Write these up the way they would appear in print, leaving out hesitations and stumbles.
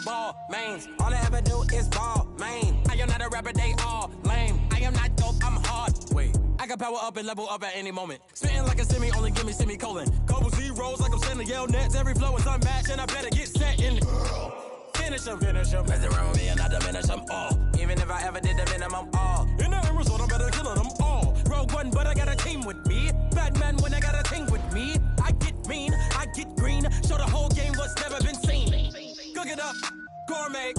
ball mains. All I ever do is ball main. I am not a rapper, they all lame. I am not dope, I'm hard. Wait, I can power up and level up at any moment. Spitting like a semi, only give me semicolon. Couple zeros like I'm sending yell nets. Every flow is unmatched and I better get set in. Finish them. Mess around with me and I diminish them all. Even if I ever did the minimum all. In the end result, I'm better killing them all. Rogue One, but I got a team with me. Batman when I got a team with me. I get mean, I get green. Show the whole game what's never been seen. Cook it up, gourmet.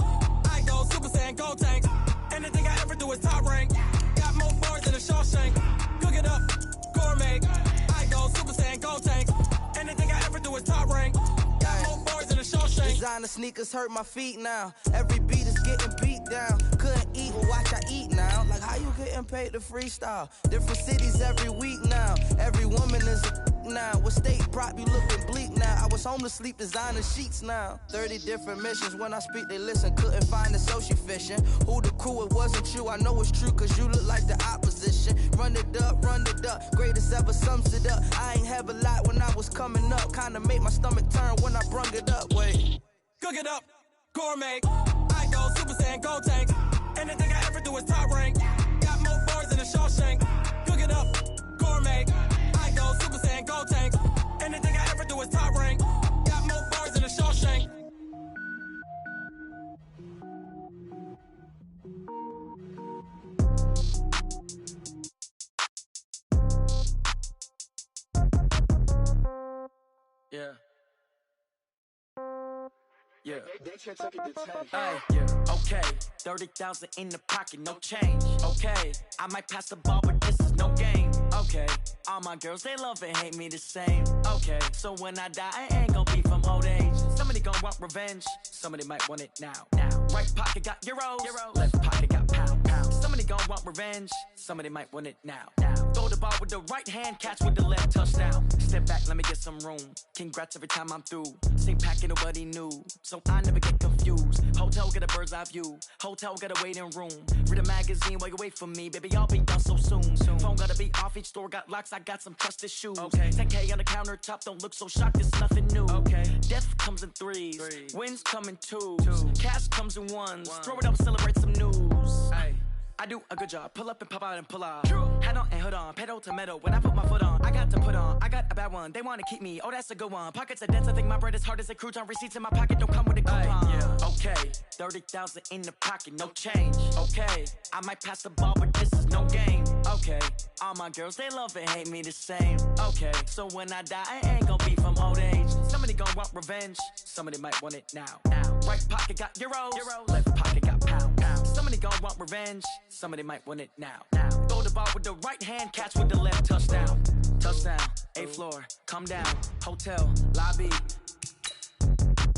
I go Super Saiyan, Gold Tank. Anything I ever do is top rank. Got more bars than a Shawshank. Cook it up, gourmet. I go Super Saiyan, Gold Tank. Anything I ever do is top rank. Got more bars than a Shawshank. Designer sneakers hurt my feet now. Every beat is getting beat down. Couldn't eat, well watch I eat now. Like how you getting paid to freestyle? Different cities every week now. Every woman is a now. What state prop you looking bleak now? I was home to sleep, designer sheets now. 30 different missions. When I speak they listen. Couldn't find the social fishing. Who the crew, it wasn't you. I know it's true cause you look like the opposition. Run it up. Greatest ever sums it up. I ain't have a lot when I was coming up. Kinda made my stomach turn when I brung it up. Wait. Cook it up, gourmet. I go Super Saiyan, Gold Tank. Anything I ever do is top rank. Got more bars than a Shawshank. Cook it up, gourmet. I go Super Saiyan, Gold Tank. Anything I ever do is top rank. Got more bars than a Shawshank. Yeah. Yeah. Ay, Yeah. okay, 30,000 in the pocket, no change. Okay, I might pass the ball, but this is no game. Okay, all my girls, they love and hate me the same. Okay, so when I die, I ain't gon' be from old age. Somebody gon' want revenge, somebody might want it now. Right pocket got euros, left pocket got pound. Somebody gon' want revenge, somebody might want it now. Throw the ball with the right hand, catch with the left, touchdown. Step back, let me get some room. Congrats every time I'm through. Same packet, nobody knew, so I never get confused. Hotel get a bird's eye view, hotel got a waiting room. Read a magazine while you wait for me, baby, I'll be done so soon. Phone gotta be off, each store got locks, I got some trusted shoes. 10K on the countertop, don't look so shocked, it's nothing new. Death comes in threes, wins come in twos, cash comes in ones. Throw it up, celebrate some news. I do a good job, pull up and pop out and pull out. Head on and hood on, pedal to metal. When I put my foot on, I got to put on. I got a bad one, they wanna keep me, oh that's a good one. Pockets are dense, I think my bread is hard as a crouton. Receipts in my pocket don't come with a coupon. Okay, 30,000 in the pocket, no change. Okay, I might pass the ball, but this is no game. Okay, all my girls, they love and hate me the same. Okay, so when I die, I ain't gon' be from old age. Somebody gon' want revenge, somebody might want it now. Right pocket got euros, left pocket got pound. Somebody gon' want revenge, somebody might want it now. Throw the ball with the right hand, catch with the left, touchdown. Touchdown, 8th floor, come down, hotel, lobby.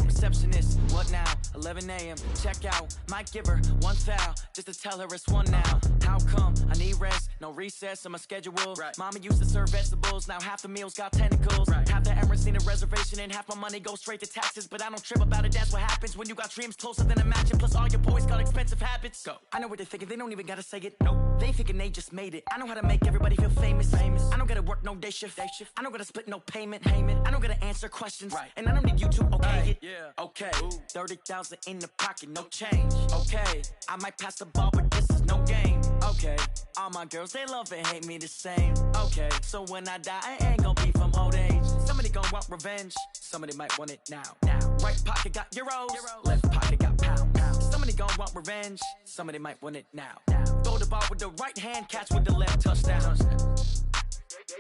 Receptionist, what now? 11 a.m. Check out, might give her one foul just to tell her it's one now. How come? I need rest, no recess on my schedule. Mama used to serve vegetables, now half the meals got tentacles. Half the errands need a reservation and half my money goes straight to taxes. But I don't trip about it, that's what happens when you got dreams closer than a mansion. Plus all your boys got expensive habits. Go. I know what they're thinking, they don't even gotta say it. Nope. They thinking they just made it. I know how to make everybody feel famous. I don't gotta work no day shift. I don't gotta split no payment. I don't gotta answer questions. And I don't need you to okay it. Okay, 30,000 in the pocket, no change. Okay, I might pass the ball, but this is no game. Okay, all my girls, they love and hate me the same. Okay, so when I die, I ain't gon' be from old age. Somebody gon' want revenge, somebody might want it now. Right pocket got euros, left pocket got pound. Somebody gon' want revenge, somebody might want it now. Throw the ball with the right hand, catch with the left, touchdown.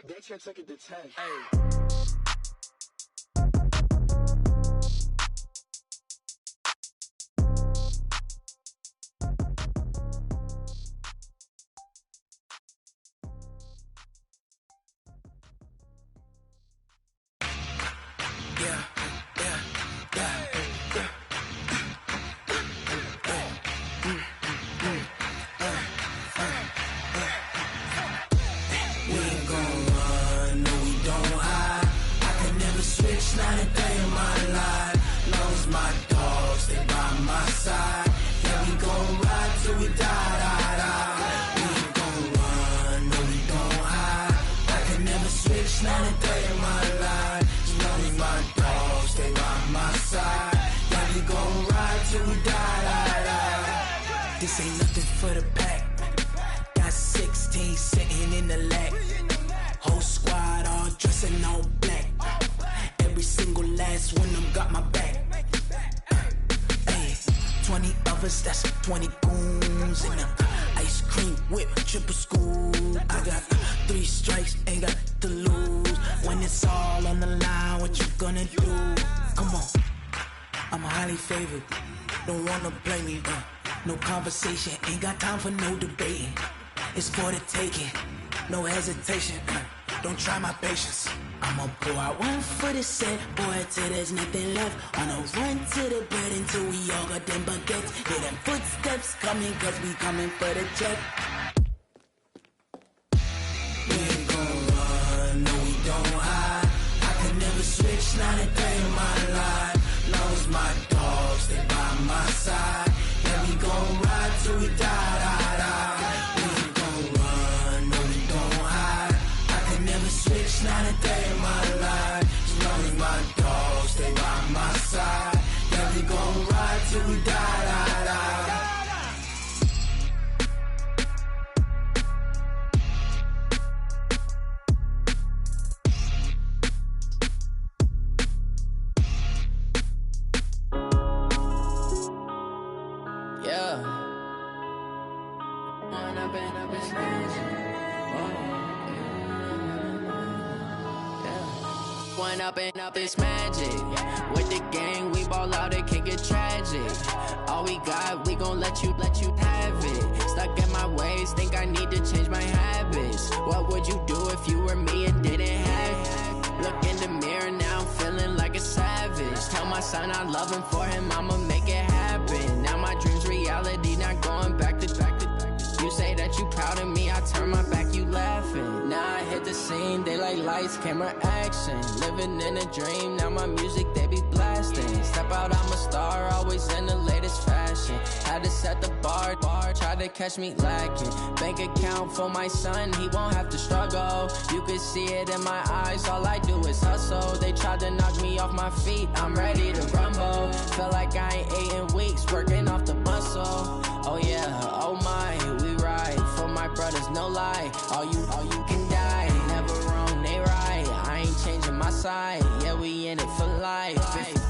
They can't take it to 10. Not a day in my life, long as my dogs stay by my side. Yeah, we gon' ride till we die. We ain't gon' run, no we gon' hide. I can never switch, not a day in my life, as long as my dogs stay by my side. Yeah, we gon' ride till we die. This ain't nothing for the pack. Got 16 sitting in the lap. Whole squad all dressing all black. Every single last one of them got my back. 20 of us, that's 20 goons in the ice cream whip, triple scoop. I got 3 strikes, ain't got to lose. When it's all on the line, what you gonna do? Come on, I'm highly favored. Don't wanna blame me. No conversation, ain't got time for no debating. It's for the taking, no hesitation. Don't try my patience. I'ma pour out one for the set, boy, till there's nothing left. On a run to the bread until we all got them baguettes. Hear them footsteps coming, cause we coming for the check. We ain't gon' run, no we don't hide. I can never switch, not a day in my life. Long as my dogs, they by my side. Yeah, we gon' ride till we die. We ain't gon' run, no we don't hide. I can never switch, not a day in my life. As long as my dogs stay by my side. Yeah, we gon' ride till we die. Up this magic. With the gang, we ball out, it can get tragic. All we got, we gon' let you have it. Stuck in my ways, think I need to change my habits. What would you do if you were me and didn't have it? Look in the mirror, now I'm feeling like a savage. Tell my son I love him, for him I'ma make it happen. Now my dream's reality, not going back to. You say that you proud of me, I turn my back, you laughing. Now I hit the scene, they like lights, camera, action. Living in a dream, now my music, they be blasting. Step out, I'm a star, always in the latest fashion. Had to set the bar, try to catch me lacking. Bank account for my son, he won't have to struggle. You can see it in my eyes, all I do is hustle. They tried to knock me off my feet, I'm ready to rumble. Feel like I ain't ate in weeks, working off the muscle. Oh yeah, oh my, we ride for my brothers, no lie. All you can die, never wrong, they right. I ain't changing my side, yeah, we in it for life.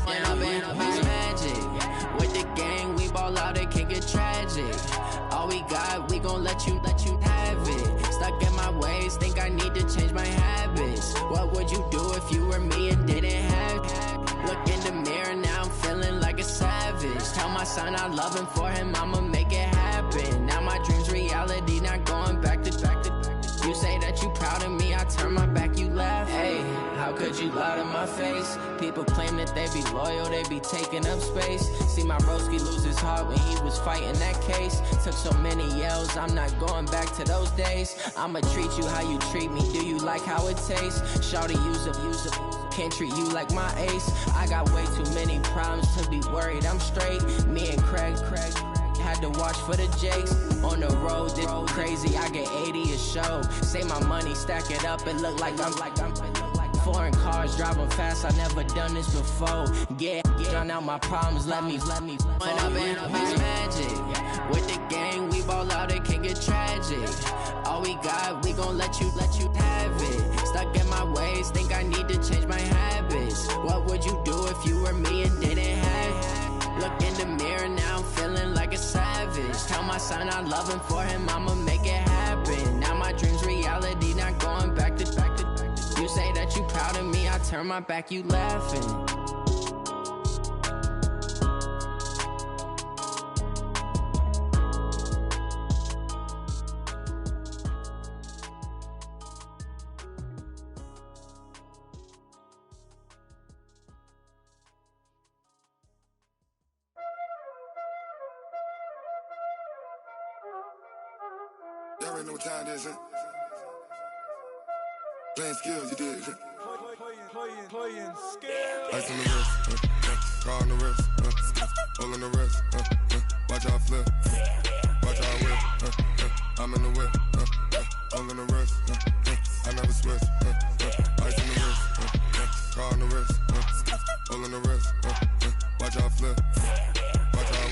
When I've been up this magic, with the gang, we ball out, it can get tragic. All we got, we gon' let you have it. Stuck in my ways, think I need to change my habits. What would you do if you were me and didn't have it? Look in the mirror, now I'm feeling like a savage. Tell my son I love him, for him I'ma make it happen. Now my dream's reality, not going back to. You say that you proud of me, I turn my back, you laugh. Hey, how could you lie to my face? People claim that they be loyal, they be taking up space. See my broski lose his heart when he was fighting that case. Took so many yells, I'm not going back to those days. I'ma treat you how you treat me, do you like how it tastes? Shawty, use up, can't treat you like my ace. I got way too many problems to be worried, I'm straight. Me and Craig had to watch for the Jakes. On the road, this crazy, I get 80 a show. Say my money, stack it up, it look like I'm foreign cars, driving fast, I never done this before. Get drown out my problems, let me When I've been up this magic. With the gang, we ball out, it can get tragic. All we got, we gon' let you have it. Stuck in my ways, think I need to change my habits. What would you do if you were me and didn't have it? Look in the mirror, now I'm feeling like a savage. Tell my son I love him, for him I'ma make it happen. Now my dream's reality, not going back to. You say that you proud of me, I turn my back, you laughing. Y'all already know what time it is, huh? Playing skills, you did. Playing skills. Ice on the wrist, car on the wrist, hole on the wrist, watch out flip, watch out whip, I'm in the whip, hole on the wrist, I never switch, ice on the wrist, car on the wrist, hole on the wrist, watch out flip, watch out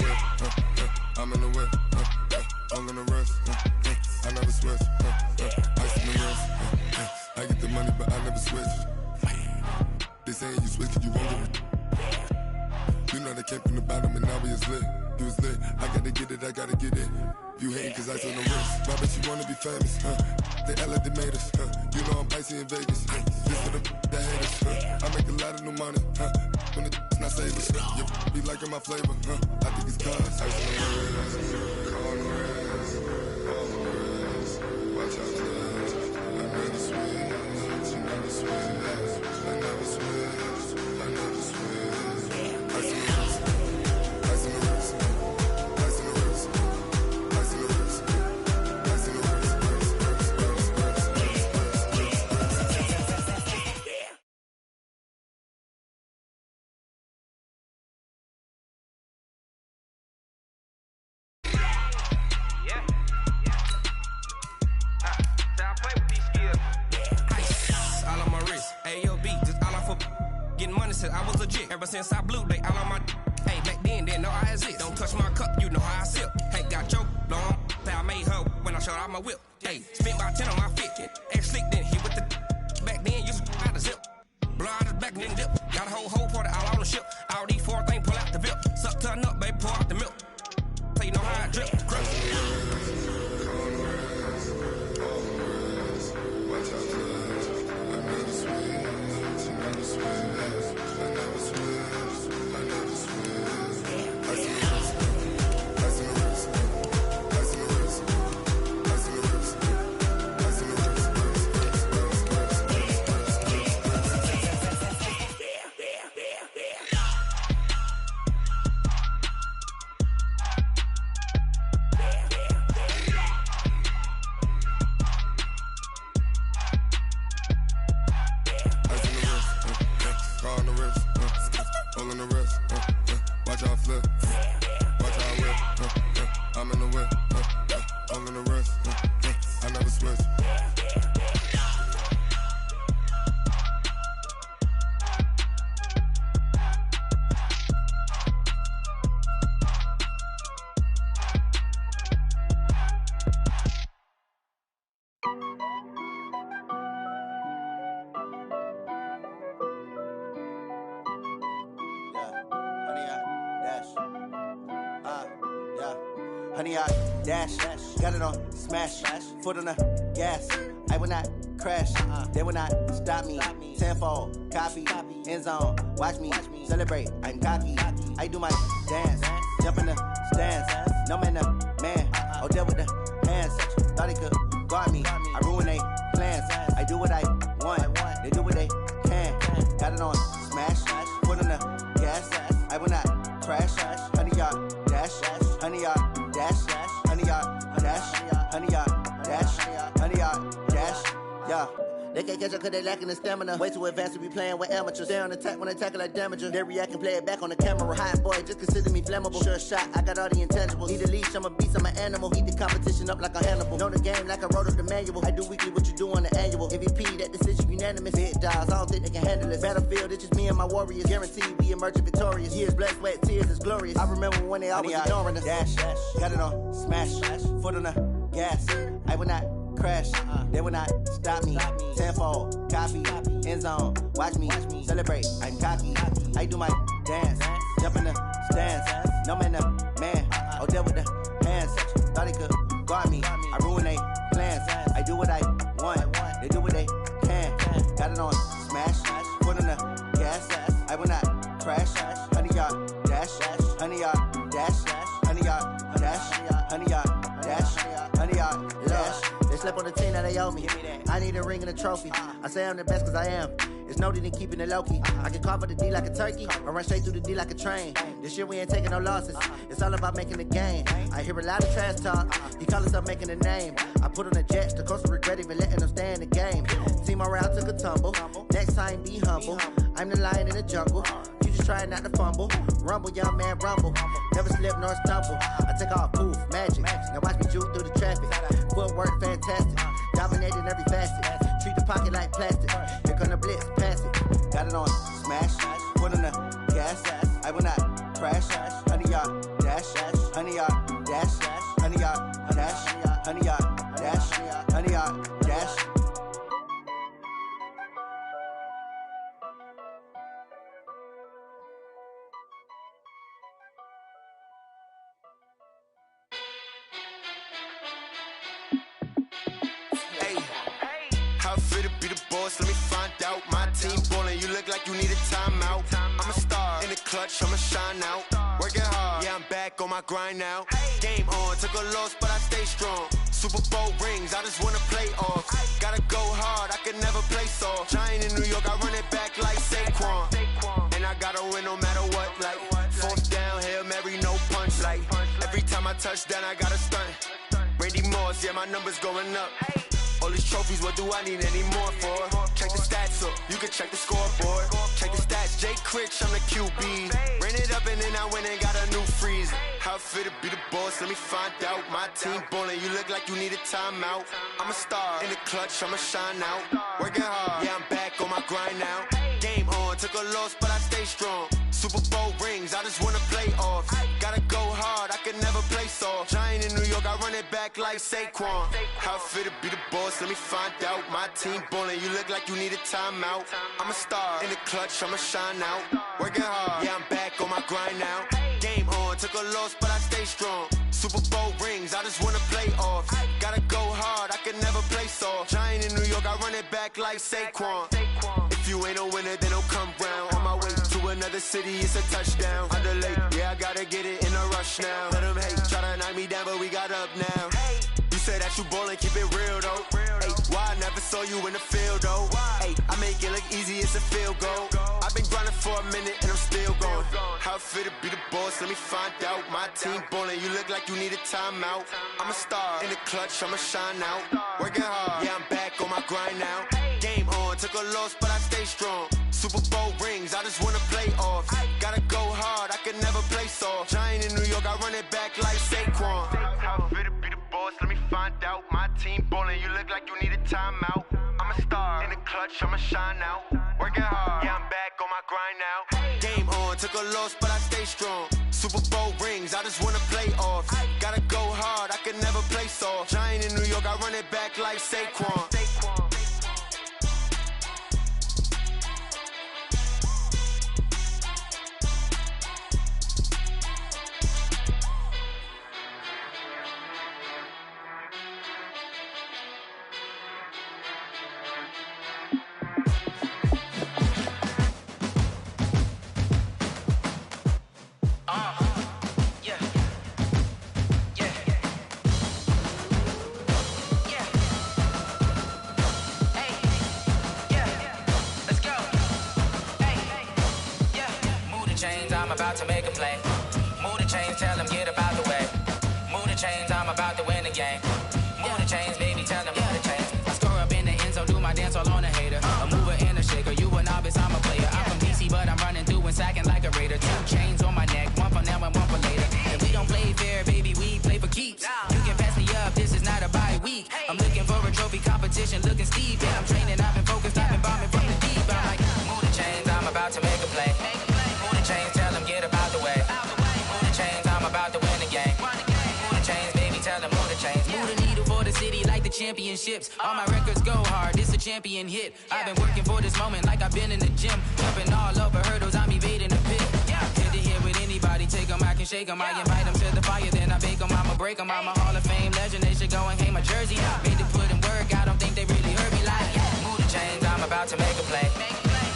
the money, but I never switch. They saying you switch, you won't get it. You know they came from the bottom and now we is lit. You was lit, I gotta get it, I gotta get it. You hating cause I told them wrist. Why bet you wanna be famous, huh? They LA, they made us, huh? You know I'm icy in Vegas, huh? This for the that hate us, huh? I make a lot of new money, huh? When the not save us, you be liking my flavor, huh? I think it's cause ice on the wrist, call the wrist, all the wrist. Watch out, cuz I never switch, you never switch, I never switch, I never switch. Ice on the wrist, ice on the wrist, ice on the wrist, ice on the wrist, ice on the wrist, all on my wrist, AOB, just all off of getting money since I was legit. Ever since I blew, they all on my. Hey, back then, didn't know I exist. Don't touch my cup, you know how I sip. Hey, got joke, long. Say I made her when I showed out my whip. Hey, spent about 10 on my fit. Ex slick, then hit with the. Back then, used to out the zip. Blow out his back and then dip. Got a whole party all on the ship. All these four things, pull out the VIP. Suck to a nut, baby, pour out the milk. So you know how I drip. Grip. Honey, I dash, got it on smash, foot on the gas. I will not crash, they will not stop me. Tenfold, copy, end zone, watch me celebrate. I'm cocky, I do my dance, jump in the stands. No man, the man, oh, deal with the hands. Thought he could guard me, I ruin they plans. I do what I want, they do what they can. Got it on smash, foot on the gas. I will not crash, honey, y'all dash, honey, y'all dash, honey, y'all dash, honey, y'all dash, honey, y'all dash, yeah. They can't catch up cause they lacking the stamina. Way too advanced to be playing with amateurs. Stay on attack when they tackle like damager. They react and play it back on the camera. Hot boy, just consider me flammable. Sure shot, I got all the intangibles. Need a leash, I'm a beast, I'm an animal. Heat the competition up like a Hannibal. Know the game like I wrote up the manual. I do weekly what you do on the annual. MVP, that decision unanimous. Big dogs, I don't think they can handle it. Battlefield, it's just me and my warriors. Guaranteed we emerging victorious. Years, blood, sweat, tears, it's glorious. I remember when they always ignoring us. Dash, got it on smash, foot on the gas. I will not crash, they will not stop me. Tenfold, copy, end zone, watch me celebrate. I'm cocky, I do my dance, jump in the stands. No man, the man, oh, deal with the hands. Thought he could guard me, I ruin they plans. I do what I want, they do what they can. Got it on smash, foot on the gas. I will not crash, honey, y'all dash, honey, y'all dash, honey, y'all dash, honey, y'all dash, honey, y'all dash. They slept on the team that they owe me. I need a ring and a trophy. I say I'm the best cause I am. It's no need in keeping it low-key. I can carve up the D like a turkey or run straight through the D like a train. This year we ain't taking no losses. It's all about making the game. I hear a lot of trash talk. He call himself making a name. I put on the jets. The coach will regret even letting them stay in the game. Team morale took a tumble. Next time be humble. I'm the lion in the jungle. You just trying not to fumble. Rumble, young man, rumble. Never slip nor stumble. I take off, poof, magic. Now watch me juke through the traffic. Footwork fantastic. Dominating every facet. Treat the pocket like plastic. Here come the blitz, pass it. Got it on smash, foot on the gas. I will not crash. Honey, y'all dash, honey, y'all dash, honey, y'all dash, honey, y'all dash, honey, y'all dash. boss, let me find out. My team ballin', you look like you need a timeout. I'm a star in the clutch, I'ma shine out. Working hard, yeah, I'm back on my grind now. Game on, took a loss, but I stay strong. Super Bowl rings, I just wanna play off. Gotta go hard, I can never play soft. Giant in New York, I run it back like Saquon. And I gotta win no matter what, like fourth down, Hail Mary, no punch. Like every time I touch down, I gotta stunt. Randy Moss, yeah, my numbers going up. All these trophies, what do I need any more for? Check the stats up, you can check the scoreboard. Check the stats, Jay Critch, I'm the QB. Ran it up and then I went and got a new freeze. How it feel to be the boss, let me find out. My team ballin', you look like you need a timeout. I'm a star in the clutch, I'ma shine out. Working hard, yeah, I'm back on my grind now. Game on, took a loss, but I stay strong. Super Bowl rings, I just wanna play off. Gotta go hard, I can never play soft. Giant in New York, I run it back like Saquon. How it feel to be the boss, let me find out. My team ballin', you look like you need a timeout. I'm a star in the clutch, I'ma shine out. Working hard, yeah, I'm back on my grind now. Game on, took a loss, but I stay strong. Super Bowl rings, I just wanna play off. Gotta go hard, I can never play soft. Giant in New York, I run it back like Saquon. If you ain't a winner, then don't come round. On my way to another city, it's a touchdown. Underlay, yeah, I gotta get it in a rush now. Let them hate, try to knock me down, but we got up now. You say that you ballin', keep it real though. Hey, why I never saw you in the field though? Hey, I make it look easy, it's a field goal. I've been grinding for a minute and I'm still going. How it feel to be the boss, let me find out. My team ballin', you look like you need a timeout. I'm a star in the clutch, I'ma shine out. Working hard, yeah, I'm back on my grind now. Game on, took a loss, but I stay strong. Super Bowl rings, I just wanna play off. Gotta go hard, I can never play soft. Giant in New York, I run it back like Saquon. How it feel to be the boss, let me find out. My team ballin', you look like you need a timeout. I'm a star in the clutch, I'ma shine out. Working hard, yeah, I'm back on my grind now. Game on, took a loss, but I stay strong. Super Bowl rings, I just wanna play off. Gotta go hard, I can never play soft. Giant in New York, I run it back like Saquon. I'm about to make a play. Move the chains, tell them get up out the way. Move the chains, I'm about to win the game. Move the chains, baby, tell them move the chains. I score up in the end zone, do my dance all on a hater. A mover and a shaker, you a novice, I'm a player. I'm from DC, but I'm running through and sacking like a raider. 2 chains on my neck, one for now and one for later. And we don't play fair, baby, we play for keeps. You can pass me up, this is not a bye week. I'm looking for a trophy competition, looking steep. And I'm training, I've been focused, I've been bombing from the deep. I'm like, move the chains, I'm about to make a play. Move the chains, tell them get up out the way. Move the chains, I'm about to win the game. Move the chains, baby, tell them move the chains. Move the needle for the city like the championships. All my records go hard, this a champion hit. I've been working for this moment like I've been in the gym. Jumping all over hurdles, I'm evading the pit. Hit to hit with anybody, take them, I can shake them. I invite them to the fire, then I bake them, I'ma break them. I'm a Hall of Fame legend, they should go and hang my jersey. Made to put in work, I don't think they really heard me like. Move the chains, I'm about to make a play.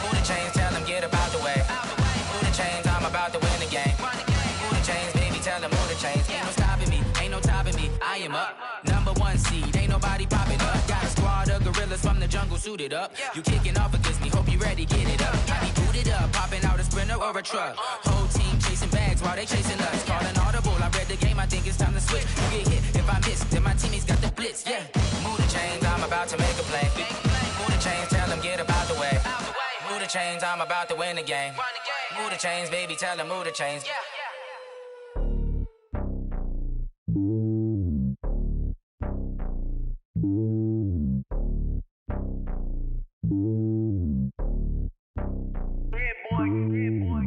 Move the chains, tell them get up out the way. Move the chains, I'm about to win the game. Move the chains, baby, tell them move the chains. Ain't no stopping me, ain't no topping me, I am up. Number 1 seed, ain't nobody popping up. Got a squad of gorillas from the jungle suited up. You kicking off against me, hope you ready, get it up. I be booted up, popping out a Sprinter or a truck. Whole team chasing bags while they chasing us. Calling audible, I read the game, I think it's time to switch. You get hit if I miss, then my teammates got the blitz, yeah. Move the chains, I'm about to make a play. Move the chains, tell them get up out the way. Move the chains, I'm about to win the game. Move the chains, baby, tell them move the chains.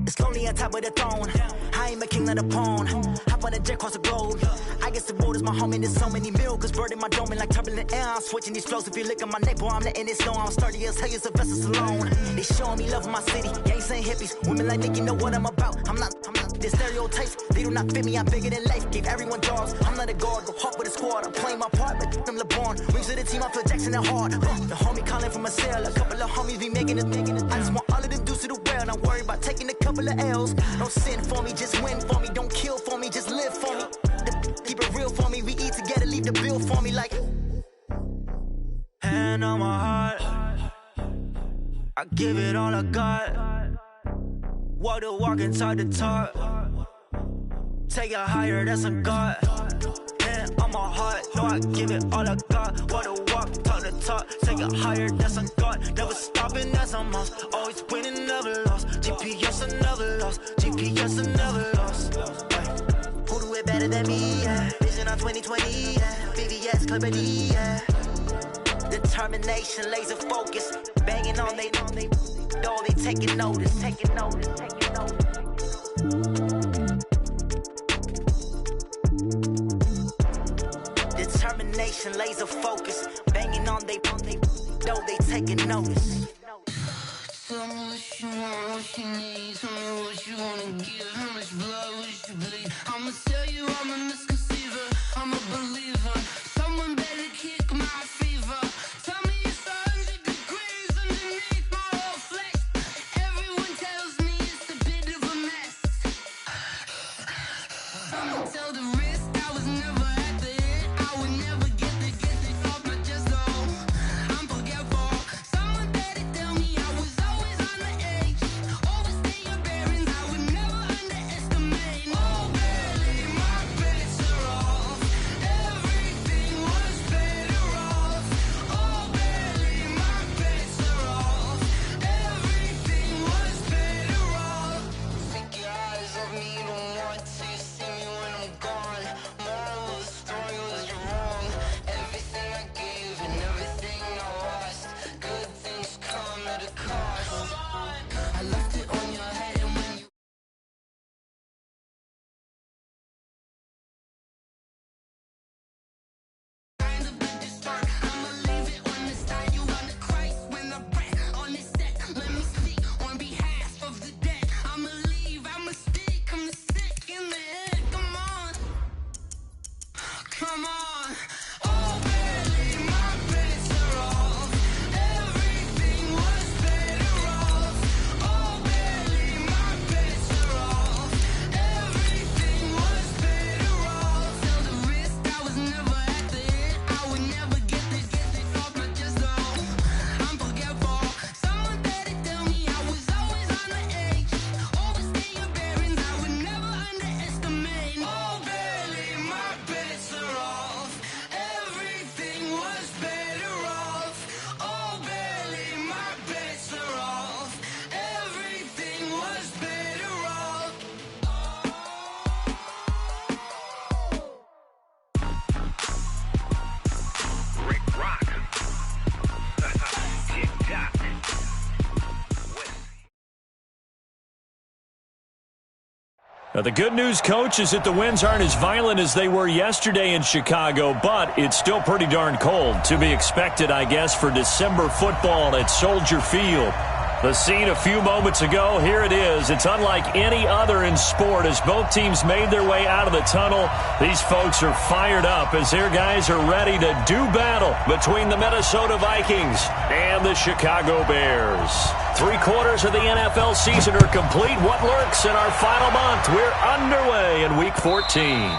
It's lonely on top of the throne. I ain't a king of the pawn. Hop on a jet across the globe. I guess the world is my home and there's so many milkers birding my dome like turbulent air. I'm switching these flows. If you look at my neck, boy, I'm letting it snow. I'm sturdy as hell, a vessel alone. They showing me love in my city. Gangs and hippies. Women like Nick, you know what I'm about. I'm not. The stereotypes, they do not fit me. I'm bigger than life. Gave everyone jobs. I'm not a guard. Go hard with a squad. I'm playing my part like them LeBron. Rings to the team. I feel Jackson and hard. The homie calling from a cell. A couple of homies be making it. I just want all of them dudes to the well. Not worry about taking a couple of L's. Don't sin for me, just win for me. Don't kill for me, just live for me. Keep it real for me. We eat together, leave the bill for me like. Hand on my heart, I give it all I got. Walk the walk and talk the talk. Take it higher, that's a God. Hand on my heart, no, I give it all I got. Walk the walk, talk the talk. Take it higher, that's a God. Never stopping, that's a must. Always winning, never lost. GPS, I never lost. GPS, I never lost. Who do it better than me? Yeah. Vision on 2020, yeah. VVS, Clippity, yeah. Determination, laser focus. Banging on they door, they taking notice. Determination, laser focus. Banging on they door, they taking notice. Tell me what you want, what you need. Tell me what you wanna give. How much blood would you bleed? I'ma tell you I'm a misconceiver. I'm a believer. Someone better kick my fever. Tell me it's 100 degrees underneath my whole flesh. Everyone tells me it's a bit of a mess. I'ma tell the risk I was never at the end. I would never get this off my chest though. I'm forgetful. Someone better tell me I was always on the edge. Overstay your bearings, I would never underestimate. Oh, barely my bets are off. Everything was better off. Oh, barely my bets are off. Everything was better off. Take your eyes off me, don't want to see me when I'm gone. Moral of the story was you're wrong. Everything I gave and everything I lost. Good things come at a cost. I left it on your head and when you kind of been start, I'ma leave it on the side. You on the Christ when I breath on this set. Let me speak on behalf of the dead. I'ma leave, I'ma stick, I'm the sick in the head. Come on. Oh, barely my bets are off. Everything was better off. Oh, barely my bets are off. Everything was better off. Tell the risk I was never at the end. I would never get this off my chest though. I'm forgetful. Someone better tell me I was always on the edge. Overstay your bearings, I would never underestimate. Oh, barely my bets are off. Everything was better off. Oh, barely my bets are off. Everything was better off. Rick Rock. Tick-tock. Now, the good news, Coach, is that the winds aren't as violent as they were yesterday in Chicago, but it's still pretty darn cold. To be expected, I guess, for December football at Soldier Field. The scene a few moments ago, here it is. It's unlike any other in sport as both teams made their way out of the tunnel. These folks are fired up as their guys are ready to do battle between the Minnesota Vikings and the Chicago Bears. 3/4 of the NFL season are complete. What lurks in our final month? We're underway in Week 14.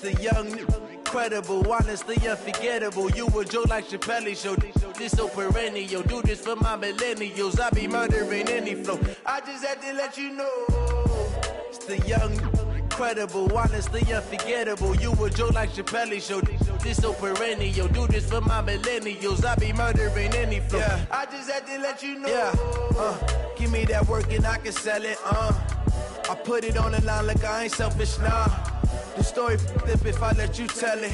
The young incredible, honestly unforgettable. You a joke like Chappelle Show. This so perennial. Do this for my millennials. I be murdering any flow. I just had to let you know. It's the young, incredible, honestly unforgettable. You a joke like Chappelle Show. This so perennial. Do this for my millennials. I be murdering any flow. Yeah. I just had to let you know. Yeah. Give me that work and I can sell it. I put it on the line like I ain't selfish, nah. The story flip if I let you tell it.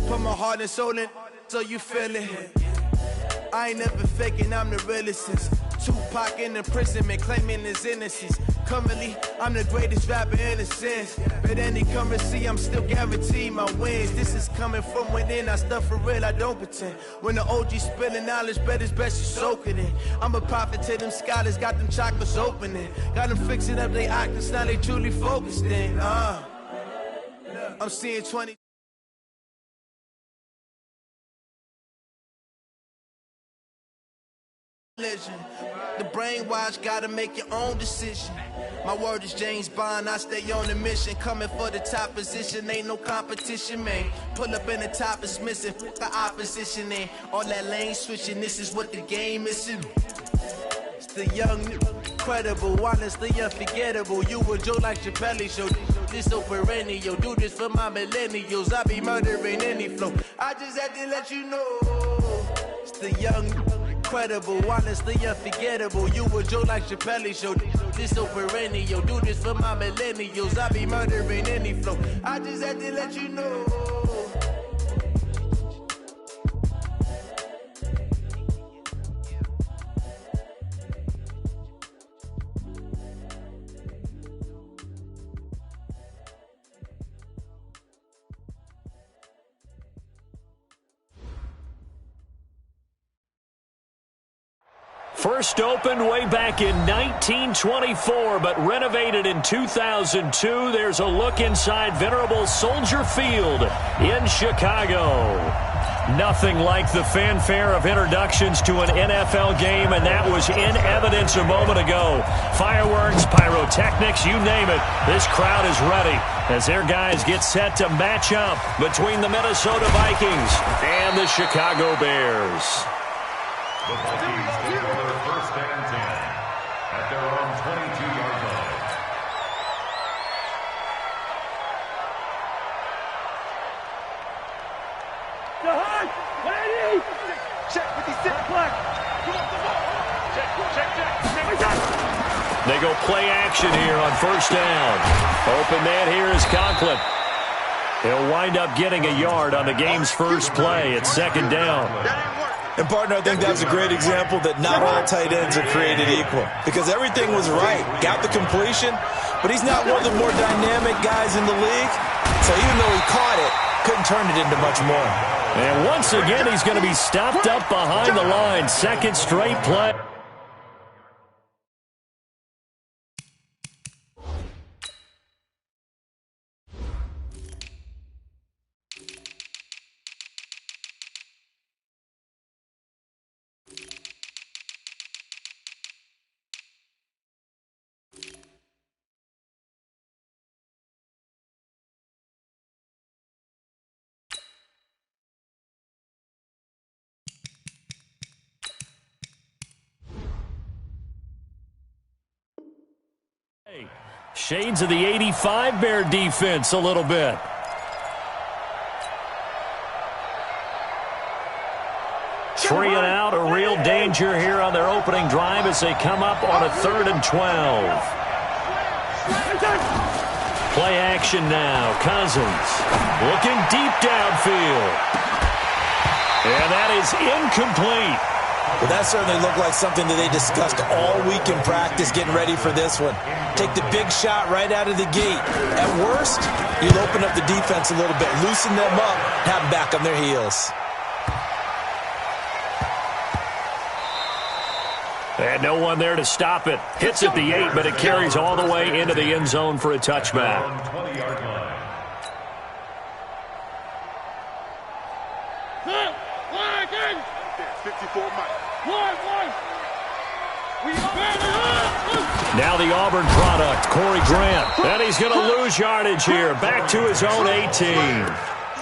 Put my heart and soul in so you feel it. I ain't never faking, I'm the realest since Tupac in imprisonment, claiming his innocence. Currently, I'm the greatest rapper in a sense. But any currency, I'm still guaranteed my wins. This is coming from within, I stuff for real, I don't pretend. When the OG spilling knowledge, bet it's best you soak it in. I'm a prophet to them scholars, got them chakras opening. Got them fixing up they octaves, now they truly focused in. I'm seeing 20. The brainwash gotta make your own decision. My word is James Bond, I stay on a mission. Coming for the top position, ain't no competition, man. Pull up in the top is missing, fuck the opposition, and all that lane switching, this is what the game is. It's the young, incredible, honestly unforgettable. You a joke like Chappelle Show. This so perennial. Do this for my millennials. I be murdering any flow. I just had to let you know. It's the young, incredible, honestly unforgettable. You a joke like Chappelle Show. This so perennial. Do this for my millennials. I be murdering any flow. I just had to let you know. First opened way back in 1924, but renovated in 2002. There's a look inside venerable Soldier Field in Chicago. Nothing like the fanfare of introductions to an NFL game, and that was in evidence a moment ago. Fireworks, pyrotechnics, you name it. This crowd is ready as their guys get set to match up between the Minnesota Vikings and the Chicago Bears. The Vikings take over first and 10 at their own 22-yard line. Check with the zip flag. They go play action here on first down. Open man here is Conklin. He'll wind up getting a yard on the game's first play. It's second down. And, partner, I think that's a great example that not all tight ends are created equal. Because everything was right. Got the completion, but he's not one of the more dynamic guys in the league. So even though he caught it, couldn't turn it into much more. And once again, he's going to be stopped up behind the line. Second straight play. Shades of the 85 Bear defense a little bit. Three and out, a real danger here on their opening drive as they come up on a 3rd and 12. Play action now. Cousins looking deep downfield. And that is incomplete. Well, that certainly looked like something that they discussed all week in practice getting ready for this one. Take the big shot right out of the gate. At worst, you'll open up the defense a little bit, loosen them up, have them back on their heels. And no one there to stop it. Hits at the 8, but it carries all the way into the end zone for a touchback. 20-yard line. Now the Auburn product, Corey Grant. And he's going to lose yardage here. Back to his own 18.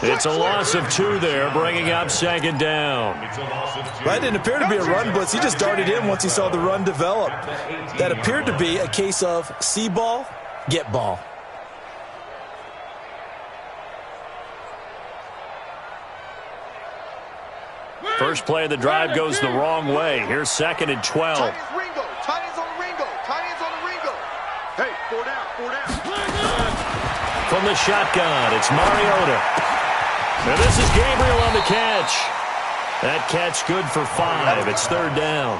It's a loss of 2 there, bringing up second down. That didn't appear to be a run blitz. He just darted in once he saw the run develop. That appeared to be a case of see ball, get ball. First play of the drive goes the wrong way. Here's 2nd and 12. Tight ends on the Ringo. Hey, 4 down. From the shotgun, it's Mariota. And this is Gabriel on the catch. That catch good for 5. It's 3rd down.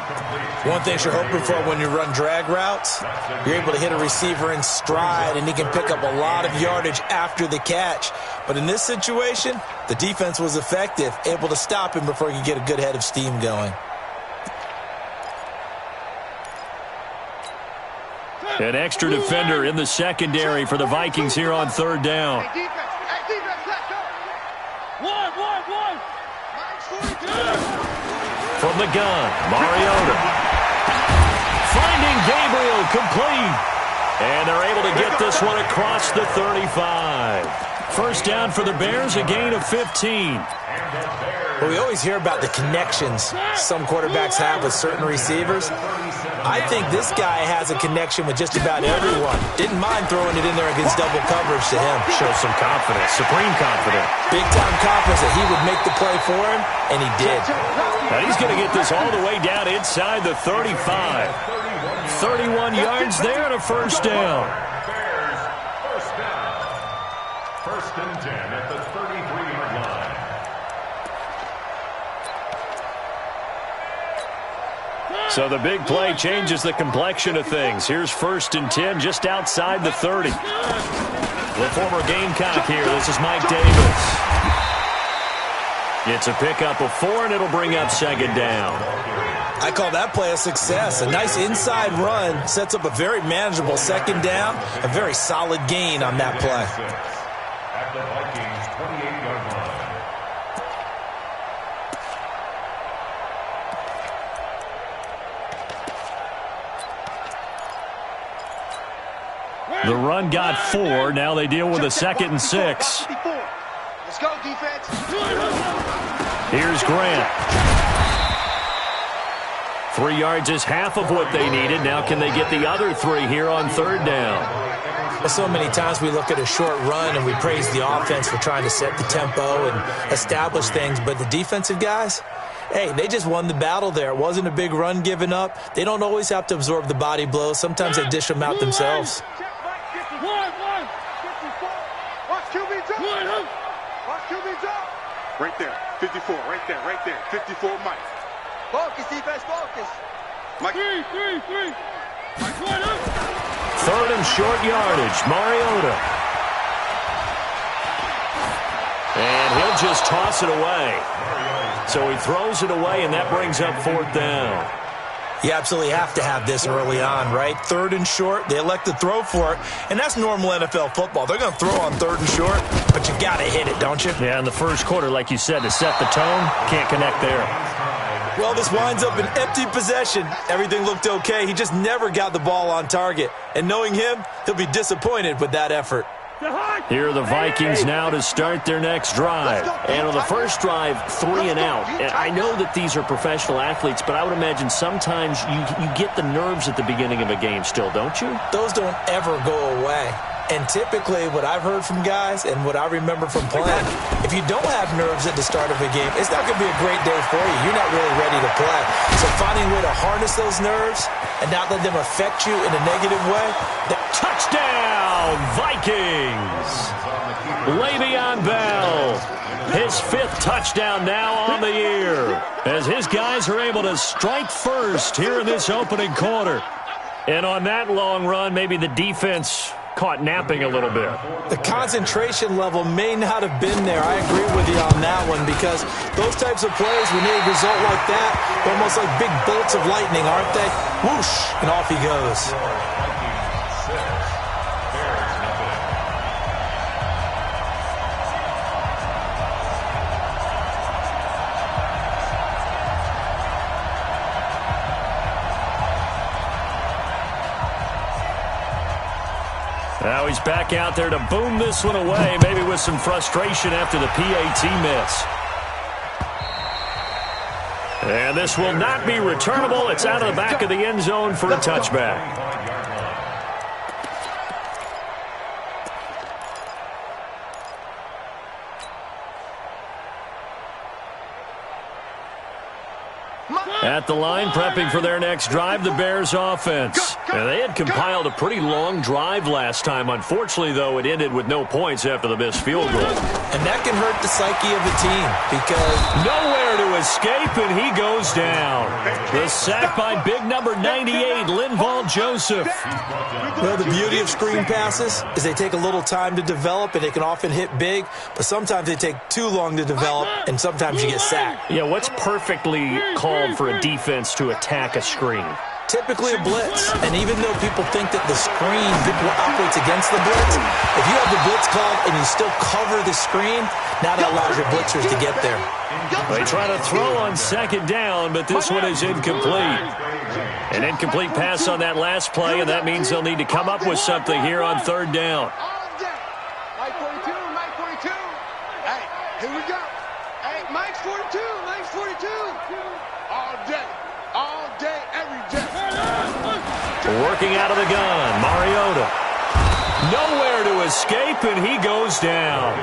One thing you're hoping for when you run drag routes, you're able to hit a receiver in stride, and he can pick up a lot of yardage after the catch. But in this situation, the defense was effective, able to stop him before he could get a good head of steam going. An extra defender in the secondary for the Vikings here on 3rd down. Hey, defense, let's go. One. From the gun, Mariota. Finding Gabriel complete. And they're able to get this one across the 35. First down for the Bears, a gain of 15. Well, we always hear about the connections some quarterbacks have with certain receivers. I think this guy has a connection with just about everyone. Didn't mind throwing it in there against double coverage to him. Shows some confidence, supreme confidence. Big-time confidence that he would make the play for him, and he did. Now he's going to get this all the way down inside the 35. 31 yards there and a first down. Bears, first down. 1st and 10 at the 33-yard line. So the big play changes the complexion of things. Here's 1st and 10 just outside the 30. The former Gamecock here. This is Mike Davis. It's a pickup of 4, and it'll bring up 2nd down. I call that play a success. A nice inside run sets up a very manageable 2nd down. A very solid gain on that play. At the Vikings 28-yard line. The run got 4. Now they deal with a 2nd and 6. Let's go, defense. Here's Grant. 3 yards is half of what they needed. Now can they get the other 3 here on 3rd down? Well, so many times we look at a short run and we praise the offense for trying to set the tempo and establish things, but the defensive guys, hey, they just won the battle there. It wasn't a big run given up. They don't always have to absorb the body blows. Sometimes they dish them out themselves. Watch QB jump. Watch QB jump. Right there. 54. Right there. 54, Mike. Focus, defense, focus. Mike. 3. 3rd and short yardage. Mariota. And he'll just toss it away. So he throws it away, and that brings up 4th down. You absolutely have to have this early on, right? 3rd and short, they elect to throw for it, and that's normal NFL football. They're going to throw on 3rd and short, but you got to hit it, don't you? Yeah, in the first quarter, like you said, to set the tone, can't connect there. Well, this winds up an empty possession. Everything looked okay. He just never got the ball on target. And knowing him, he'll be disappointed with that effort. Here are the Vikings now to start their next drive. And on the first drive, 3 and out. And I know that these are professional athletes, but I would imagine sometimes you get the nerves at the beginning of a game still, don't you? Those don't ever go away. And typically what I've heard from guys and what I remember from playing, if you don't have nerves at the start of a game, it's not going to be a great day for you. You're not really ready to play. So finding a way to harness those nerves and not let them affect you in a negative way. Touchdown, Vikings! Le'Veon Bell, his 5th touchdown now on the year, as his guys are able to strike first here in this opening quarter. And on that long run, maybe the defense caught napping a little bit. The concentration level may not have been there. I agree with you on that one, because those types of plays, when they result like that, they're almost like big bolts of lightning, aren't they? Whoosh, and off he goes. Now he's back out there to boom this one away, maybe with some frustration after the PAT miss. And this will not be returnable. It's out of the back of the end zone for a touchback. At the line, prepping for their next drive, the Bears offense. And they had compiled a pretty long drive last time. Unfortunately, though, it ended with no points after the missed field goal. And that can hurt the psyche of the team because nowhere to escape, and he goes down. The sack by big number 98, Linval Joseph. Well, the beauty of screen passes is they take a little time to develop, and they can often hit big, but sometimes they take too long to develop, and sometimes you get sacked. Yeah, what's perfectly called for a defense to attack a screen? Typically a blitz, and even though people think that the screen operates against the blitz, if you have the blitz called and you still cover the screen, now that allows your blitzers to get there. They try to throw on second down, but this one is incomplete. An incomplete pass on that last play, and that means they'll need to come up with something here on third down. Mike 42, Mike 42. Hey, here we go. Hey, Mike's 42, Mike's 42. All day, every day. Working out of the gun, Mariota. Nowhere to escape, and he goes down.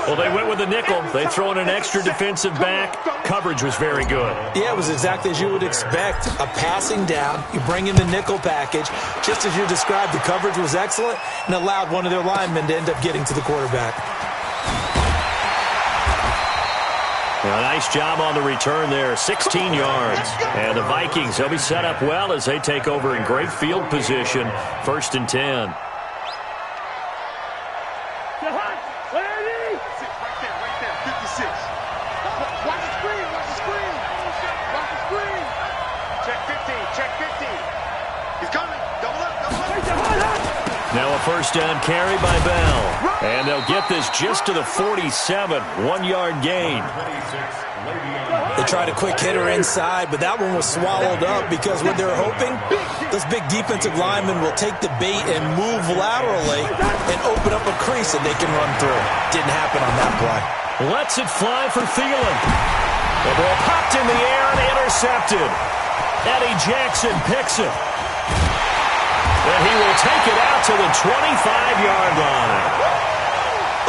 Well, they went with a nickel. They throw in an extra defensive back. Coverage was very good. Yeah, it was exactly as you would expect. A passing down. You bring in the nickel package. Just as you described, the coverage was excellent and allowed one of their linemen to end up getting to the quarterback. Well, nice job on the return there, 16 yards. And the Vikings, they'll be set up well as they take over in great field position, 1st and 10. Right there, 56. Watch the screen, watch the screen. Watch the screen. Check 15. He's coming. Double up. Now a first down carry by Bell. And they'll get this just to the 47, 1-yard gain. They tried a quick hitter inside, but that one was swallowed up because what they're hoping, those big defensive linemen will take the bait and move laterally and open up a crease that they can run through. Didn't happen on that play. Lets it fly for Thielen. The ball popped in the air and intercepted. Eddie Jackson picks it. And he will take it out to the 25-yard line.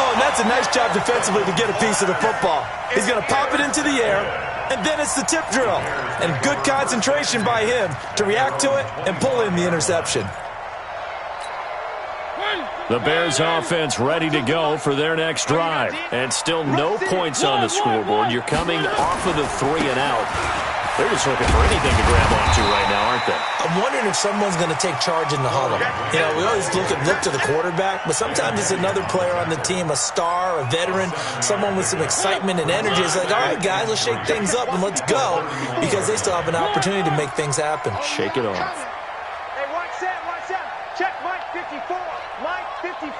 Oh, and that's a nice job defensively to get a piece of the football. He's going to pop it into the air, and then it's the tip drill. And good concentration by him to react to it and pull in the interception. The Bears offense ready to go for their next drive. And still no points on the scoreboard. You're coming off of the 3-and-out. They're just looking for anything to grab onto right now, aren't they? I'm wondering if someone's going to take charge in the huddle. You know, we always look to the quarterback, but sometimes it's another player on the team, a star, a veteran, someone with some excitement and energy. It's like, all right, guys, let's shake things up and let's go, because they still have an opportunity to make things happen. Shake it off. Hey, watch that. Check Mike 54. Mike 54.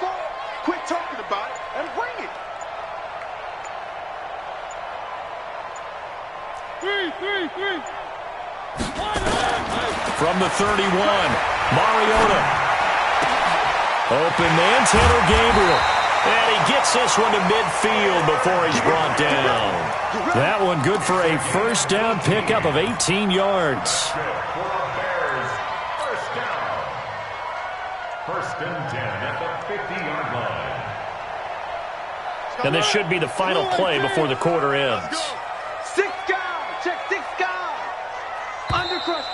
Quit talking about it and bring it. Three. From the 31, Mariota. Open man, Tanner Gabriel. And he gets this one to midfield before he's brought down. That one good for a first down pickup of 18 yards. First and 10 at the 50-yard line. And this should be the final play before the quarter ends. 6 guys. Check 6 guys. Undercrush.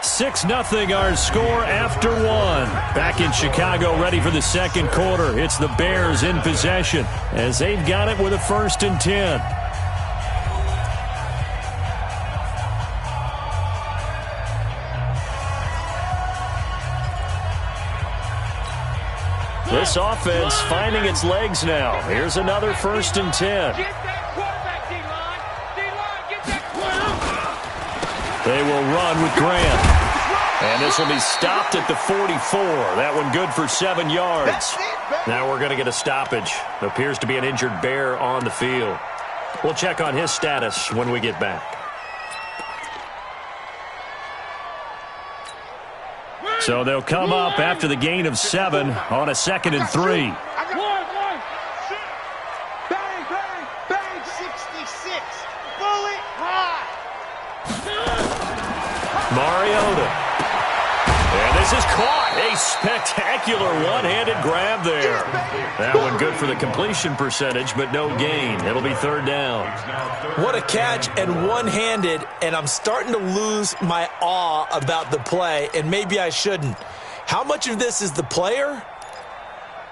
6-0 our score after one. Back in Chicago, ready for the second quarter. It's the Bears in possession as they've got it with a 1st and 10. This offense finding its legs now. Here's another 1st and 10. They will run with Grant. And this will be stopped at the 44. That one good for 7 yards. Now we're going to get a stoppage. It appears to be an injured Bear on the field. We'll check on his status when we get back. So they'll come up after the gain of 7 on a 2nd and 3. Bang, bang, bang, 66. Bullet high. Mariota. And this is caught. A spectacular one-handed grab there. That one good for the completion percentage, but no gain. It'll be 3rd down. What a catch and one-handed, and I'm starting to lose my awe about the play, and maybe I shouldn't. How much of this is the player?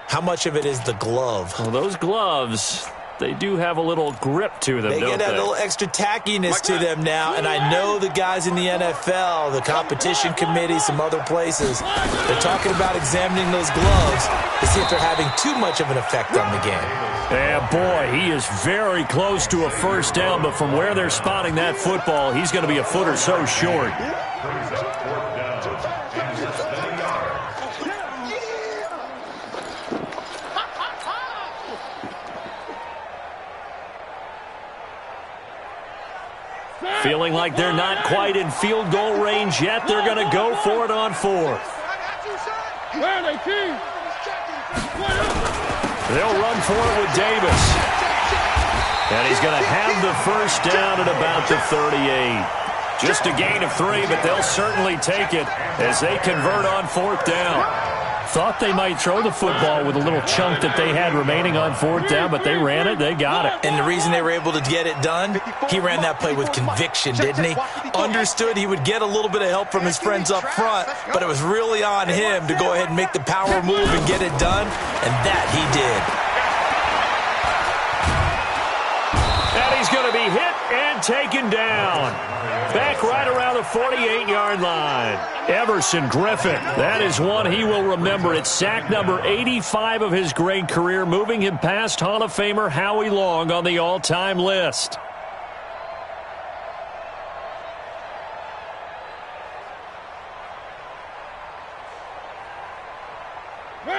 How much of it is the glove? Well, those gloves, they do have a little grip to them, don't they? They get that little extra tackiness to them now, and I know the guys in the NFL, the competition committee, some other places, they're talking about examining those gloves to see if they're having too much of an effect on the game. Yeah, boy, he is very close to a 1st down, but from where they're spotting that football, he's going to be a foot or so short. Feeling like they're not quite in field goal range yet. They're going to go for it on 4th. They'll run for it with Davis. And he's going to have the 1st down at about the 38. Just a gain of 3, but they'll certainly take it as they convert on 4th down. Thought they might throw the football with a little chunk that they had remaining on 4th down, but they ran it, they got it. And the reason they were able to get it done, he ran that play with conviction, didn't he? Understood he would get a little bit of help from his friends up front, but it was really on him to go ahead and make the power move and get it done, and that he did. And he's going to be hit and taken down. Back right around the 48-yard line. Everson Griffin. That is one he will remember. It's sack number 85 of his great career, moving him past Hall of Famer Howie Long on the all-time list.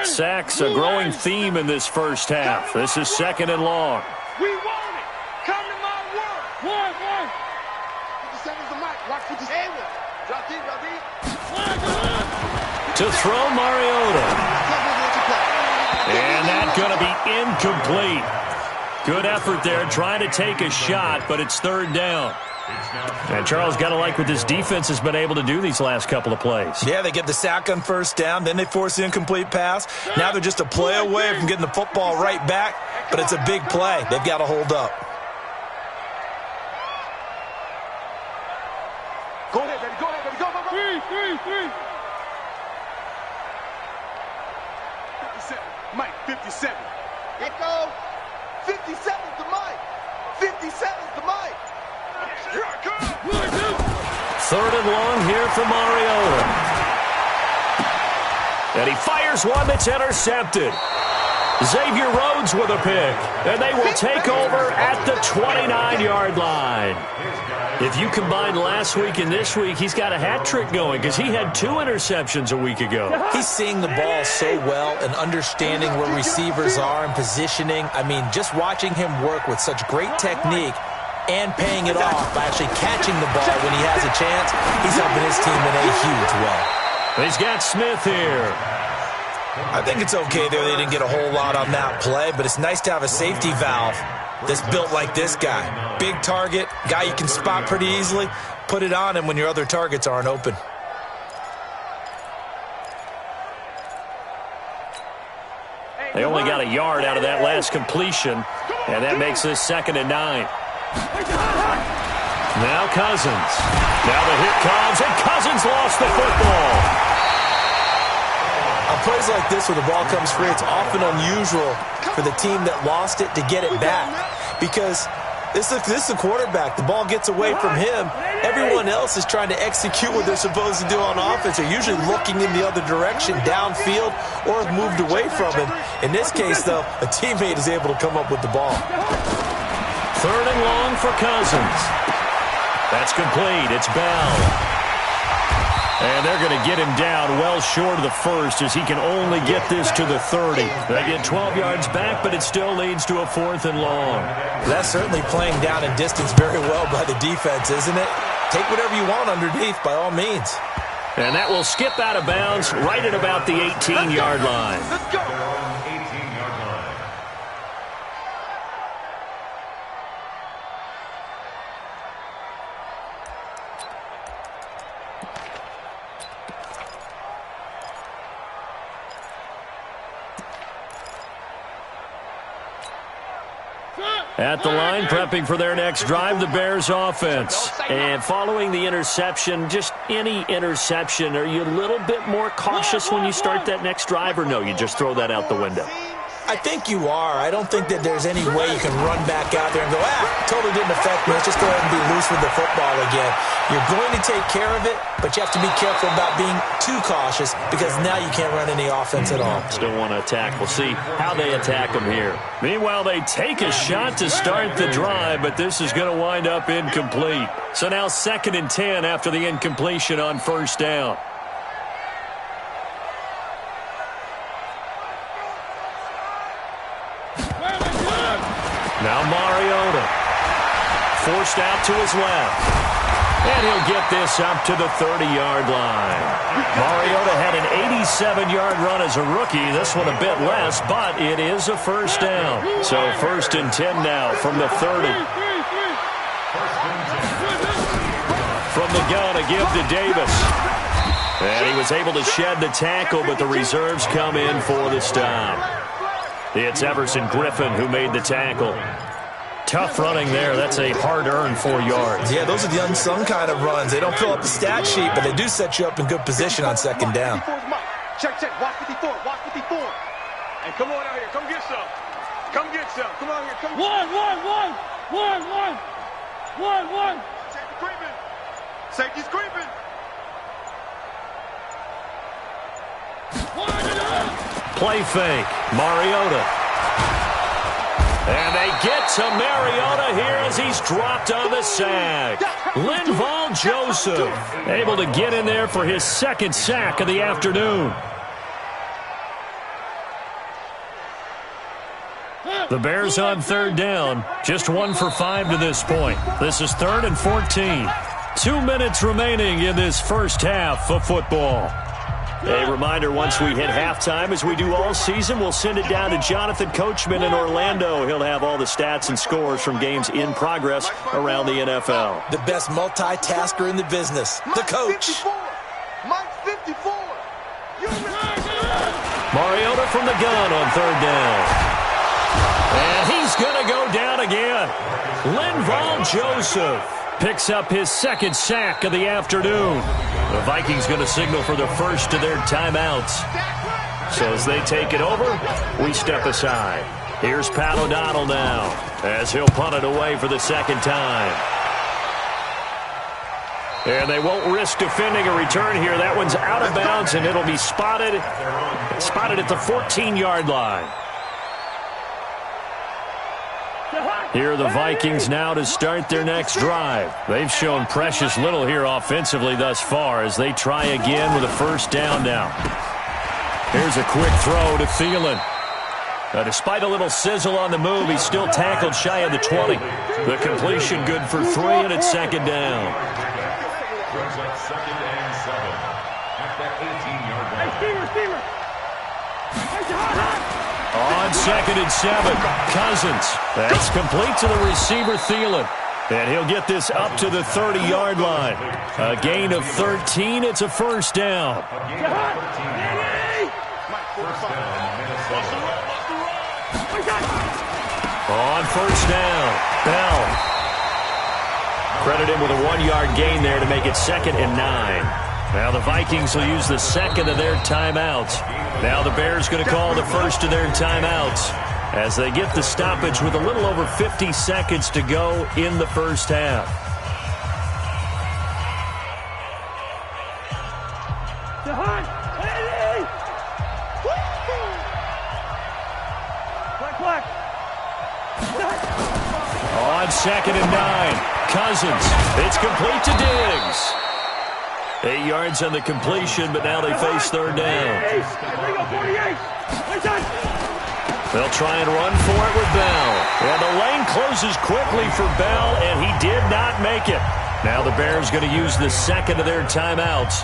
Sacks a growing theme in this 1st half. This is 2nd and long. We want it. Come to my work. 57's the mic. Watch 57. Drop deep, drop deep. To throw Mariota. And that's going to be incomplete. Good effort there trying to take a shot, but it's 3rd down. And Charles, got to like what this defense has been able to do these last couple of plays. Yeah, they get the sack on 1st down, then they force the incomplete pass. Now they're just a play away from getting the football right back, but it's a big play. They've got to hold up. Go ahead, baby. Go ahead, baby. Go. 3. 57. Mike, 57. Let go. 57's the mic. 57's the mic. Here I come. 3rd and long here for Mariota. And he fires one that's intercepted. Xavier Rhodes with a pick. And they will take over at the 29-yard line. If you combine last week and this week, he's got a hat trick going because he had 2 interceptions a week ago. He's seeing the ball so well and understanding where receivers are and positioning. I mean, just watching him work with such great technique and paying it off by actually catching the ball when he has a chance, he's helping his team in a huge way. He's got Smith here. I think it's okay there. They didn't get a whole lot on that play, but it's nice to have a safety valve that's built like this guy. Big target, guy you can spot pretty easily. Put it on him when your other targets aren't open. They only got a yard out of that last completion, and that makes this 2nd and 9. Now Cousins. Now the hit comes, and Cousins lost the football. On plays like this where the ball comes free, it's often unusual for the team that lost it to get it back because this is the quarterback. The ball gets away from him. Everyone else is trying to execute what they're supposed to do on offense. They're usually looking in the other direction, downfield, or have moved away from him. In this case, though, a teammate is able to come up with the ball. 3rd and long for Cousins. That's complete. It's Bell. And they're going to get him down well short of the 1st as he can only get this to the 30. They get 12 yards back, but it still leads to a 4th and long. That's certainly playing down in distance very well by the defense, isn't it? Take whatever you want underneath by all means. And that will skip out of bounds right at about the 18-yard line. Let's go. At the line, prepping for their next drive, the Bears offense. And following the interception, just any interception, are you a little bit more cautious when you start that next drive, or no, you just throw that out the window? I think you are. I don't think that there's any way you can run back out there and go, totally didn't affect me. Let's just go ahead and be loose with the football again. You're going to take care of it, but you have to be careful about being too cautious because now you can't run any offense at all. Still want to attack. We'll see how they attack them here. Meanwhile, they take a shot to start the drive, but this is going to wind up incomplete. So now 2nd and 10 after the incompletion on first down. Now Mariota, forced out to his left. And he'll get this up to the 30-yard line. Mariota had an 87-yard run as a rookie. This one a bit less, but it is a first down. So 1st and 10 now from the 30. From the gun, a give to Davis. And he was able to shed the tackle, but the reserves come in for the stop. It's Everson Griffin who made the tackle. Tough running there. That's a hard-earned 4 yards. Yeah, those are the unsung kind of runs. They don't fill up the stat sheet, but they do set you up in good position on 2nd down. Check. Watch 54. Watch 54. Hey, come on out here. Come get some. Come get some. Come out here. Come. One. Safety creeping. Safety's creeping. Play fake. Mariota. And they get to Mariota here as he's dropped on the sack. Linval Joseph able to get in there for his 2nd sack of the afternoon. The Bears on 3rd down. Just 1 for 5 to this point. This is 3rd and 14. 2 minutes remaining in this first half of football. A reminder, once we hit halftime, as we do all season, we'll send it down to Jonathan Coachman in Orlando. He'll have all the stats and scores from games in progress around the NFL. The best multitasker in the business, the coach. Mike's 54. Mariota from the gun on 3rd down. And he's going to go down again. Linval Joseph picks up his 2nd sack of the afternoon. The Vikings going to signal for the first of their timeouts. So as they take it over, we step aside. Here's Pat O'Donnell now as he'll punt it away for the 2nd time. And they won't risk defending a return here. That one's out of bounds, and it'll be spotted at the 14-yard line. Here are the Vikings now to start their next drive. They've shown precious little here offensively thus far as they try again with a 1st down now. Here's a quick throw to Thielen. Despite a little sizzle on the move, he's still tackled shy of the 20. The completion good for 3, and it's 2nd down. Looks like 2nd and 7 at that 18-yard line. On 2nd and 7, Cousins. That's complete to the receiver, Thielen. And he'll get this up to the 30-yard line. A gain of 13. It's a 1st down. On 1st down, Bell. Credit him with a 1-yard gain there to make it 2nd and 9. Now the Vikings will use the 2nd of their timeouts. Now the Bears going to call the 1st of their timeouts as they get the stoppage with a little over 50 seconds to go in the first half. On 2nd and 9, Cousins. It's complete to Diggs. 8 yards on the completion, but now they face 3rd down. They'll try and run for it with Bell. And the lane closes quickly for Bell, and he did not make it. Now the Bears going to use the 2nd of their timeouts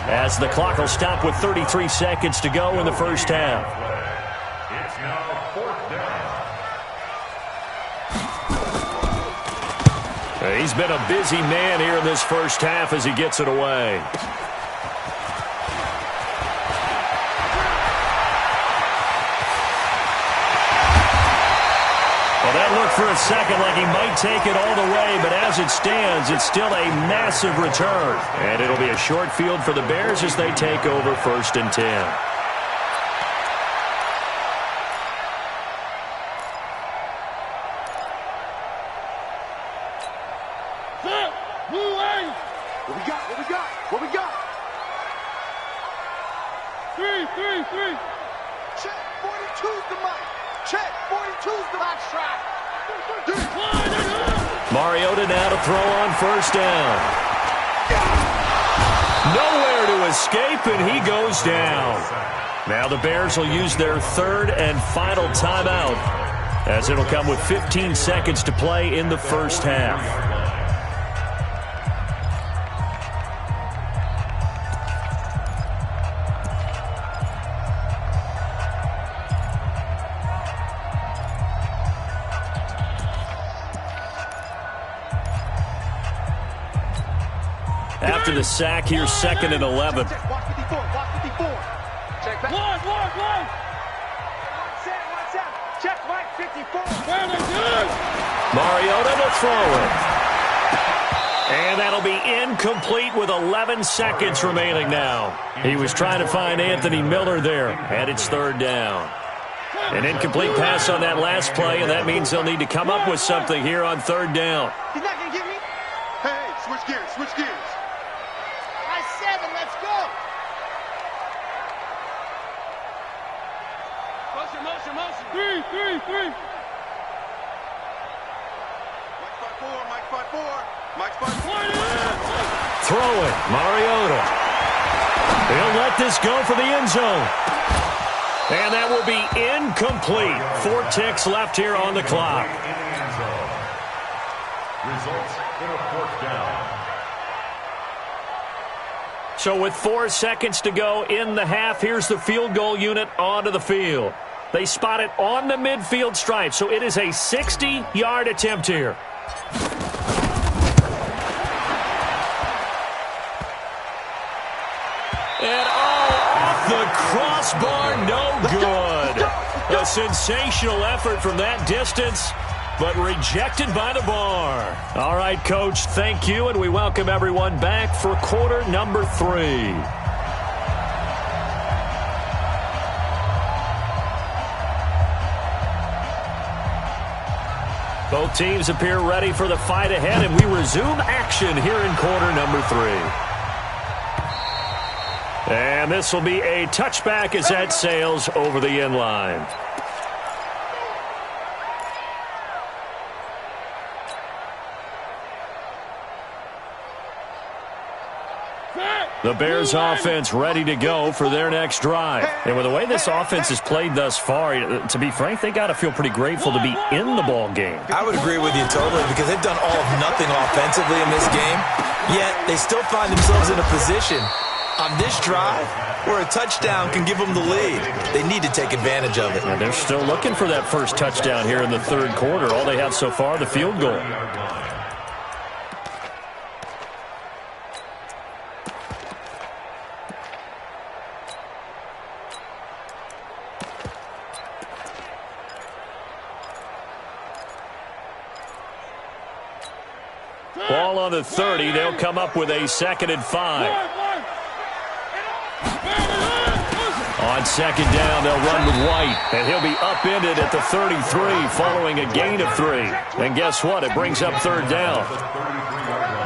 as the clock will stop with 33 seconds to go in the first half. It's now 4th down. He's been a busy man here in this first half as he gets it away. Well, that looked for a second like he might take it all the way, but as it stands, it's still a massive return. And it'll be a short field for the Bears as they take over 1st and 10. What we got? What we got? What we got? 3. Check, 42's the mic. Check, 42's the box track. Mariota now to throw on 1st down. Nowhere to escape, and he goes down. Now the Bears will use their 3rd and final timeout, as it'll come with 15 seconds to play in the first half. After the sack, here's 2nd and 11. Watch 54, watch 54. Check back. One. Watch out. Check right 54. Mariota to throw it. And that'll be incomplete with 11 seconds remaining now. He was trying to find Anthony Miller there, and it's 3rd down. An incomplete pass on that last play, and that means they'll need to come up with something here on 3rd down. He's not going to get me. Hey, switch gears. I 7, let's go. Motion. 3. Mike spot 4. Throw it, Mariota. He'll let this go for the end zone. And that will be incomplete. 4 ticks left here on the clock. Results in a 4th down. So with 4 seconds to go in the half, here's the field goal unit onto the field. They spot it on the midfield stripe, so it is a 60-yard attempt here. And off the crossbar, no good. A sensational effort from that distance, but rejected by the bar. All right, Coach, thank you, and we welcome everyone back for quarter number 3. Both teams appear ready for the fight ahead, and we resume action here in quarter number 3. And this will be a touchback as that sails over the end line. The Bears offense ready to go for their next drive. And with the way this offense has played thus far, to be frank, they got to feel pretty grateful to be in the ball game. I would agree with you totally, because they've done all of nothing offensively in this game, yet they still find themselves in a position on this drive where a touchdown can give them the lead. They need to take advantage of it. And they're still looking for that first touchdown here in the 3rd quarter. All they have so far, the field goal. Ball on the 30. They'll come up with a 2nd and 5. On 2nd down, they'll run with White, and he'll be upended at the 33 following a gain of 3. And guess what? It brings up 3rd down.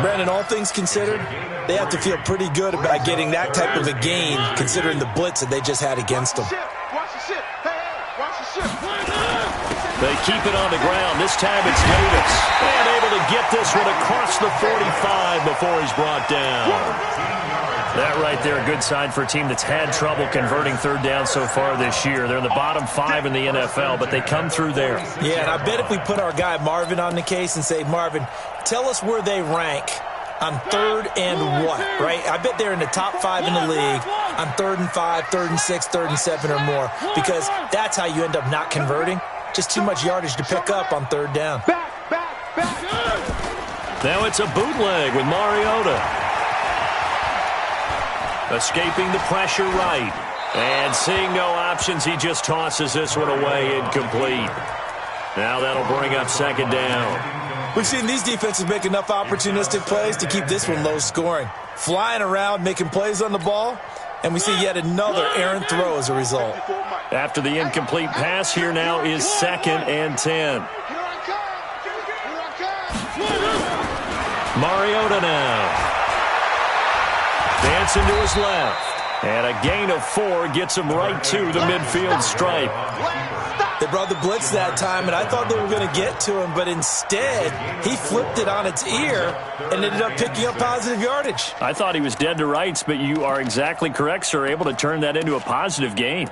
Brandon, all things considered, they have to feel pretty good about getting that type of a gain, considering the blitz that they just had against them. They keep it on the ground. This time it's Davis. And able to get this one across the 45 before he's brought down. That right there, a good sign for a team that's had trouble converting 3rd down so far this year. They're in the bottom 5 in the NFL, but they come through there. Yeah, and I bet if we put our guy Marvin on the case and say, Marvin, tell us where they rank on 3rd and what, right? I bet they're in the top 5 in the league on 3rd and 5, 3rd and 6, 3rd and 7 or more, because that's how you end up not converting. Just too much yardage to pick up on 3rd down. Now it's a bootleg with Mariota. Escaping the pressure right. And seeing no options, he just tosses this one away, incomplete. Now that'll bring up 2nd down. We've seen these defenses make enough opportunistic plays to keep this one low scoring. Flying around, making plays on the ball, and we see yet another errant throw as a result. After the incomplete pass, here now is 2nd and 10. Mariota now. Dancing to his left. And a gain of 4 gets him right to the midfield stripe. They brought the blitz that time, and I thought they were going to get to him, but instead, he flipped it on its ear and ended up picking up positive yardage. I thought he was dead to rights, but you are exactly correct, sir. Able to turn that into a positive gain.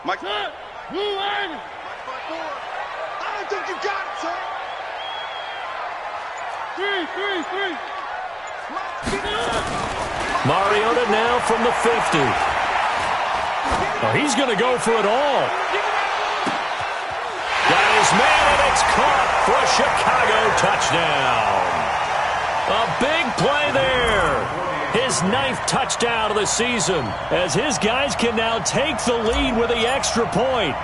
Mike. I think you got it, sir. 3. Mariota now from the 50. Oh, he's going to go for it all. Got his man, and it's caught for a Chicago touchdown. A big play there. His 9th touchdown of the season, as his guys can now take the lead with the extra point.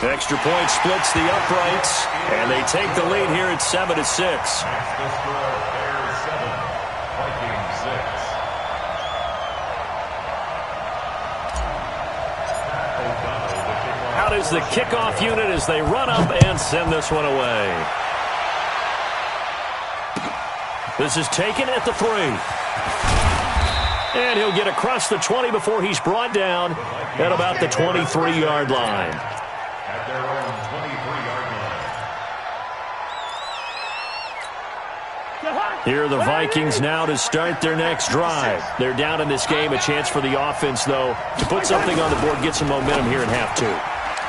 Extra point splits the uprights, and they take the lead here at 7-6. Out is the kickoff unit as they run up and send this one away. This is taken at the 3. And he'll get across the 20 before he's brought down at about the 23-yard line. Here are the Vikings now to start their next drive. They're down in this game. A chance for the offense, though, to put something on the board, get some momentum here in half 2.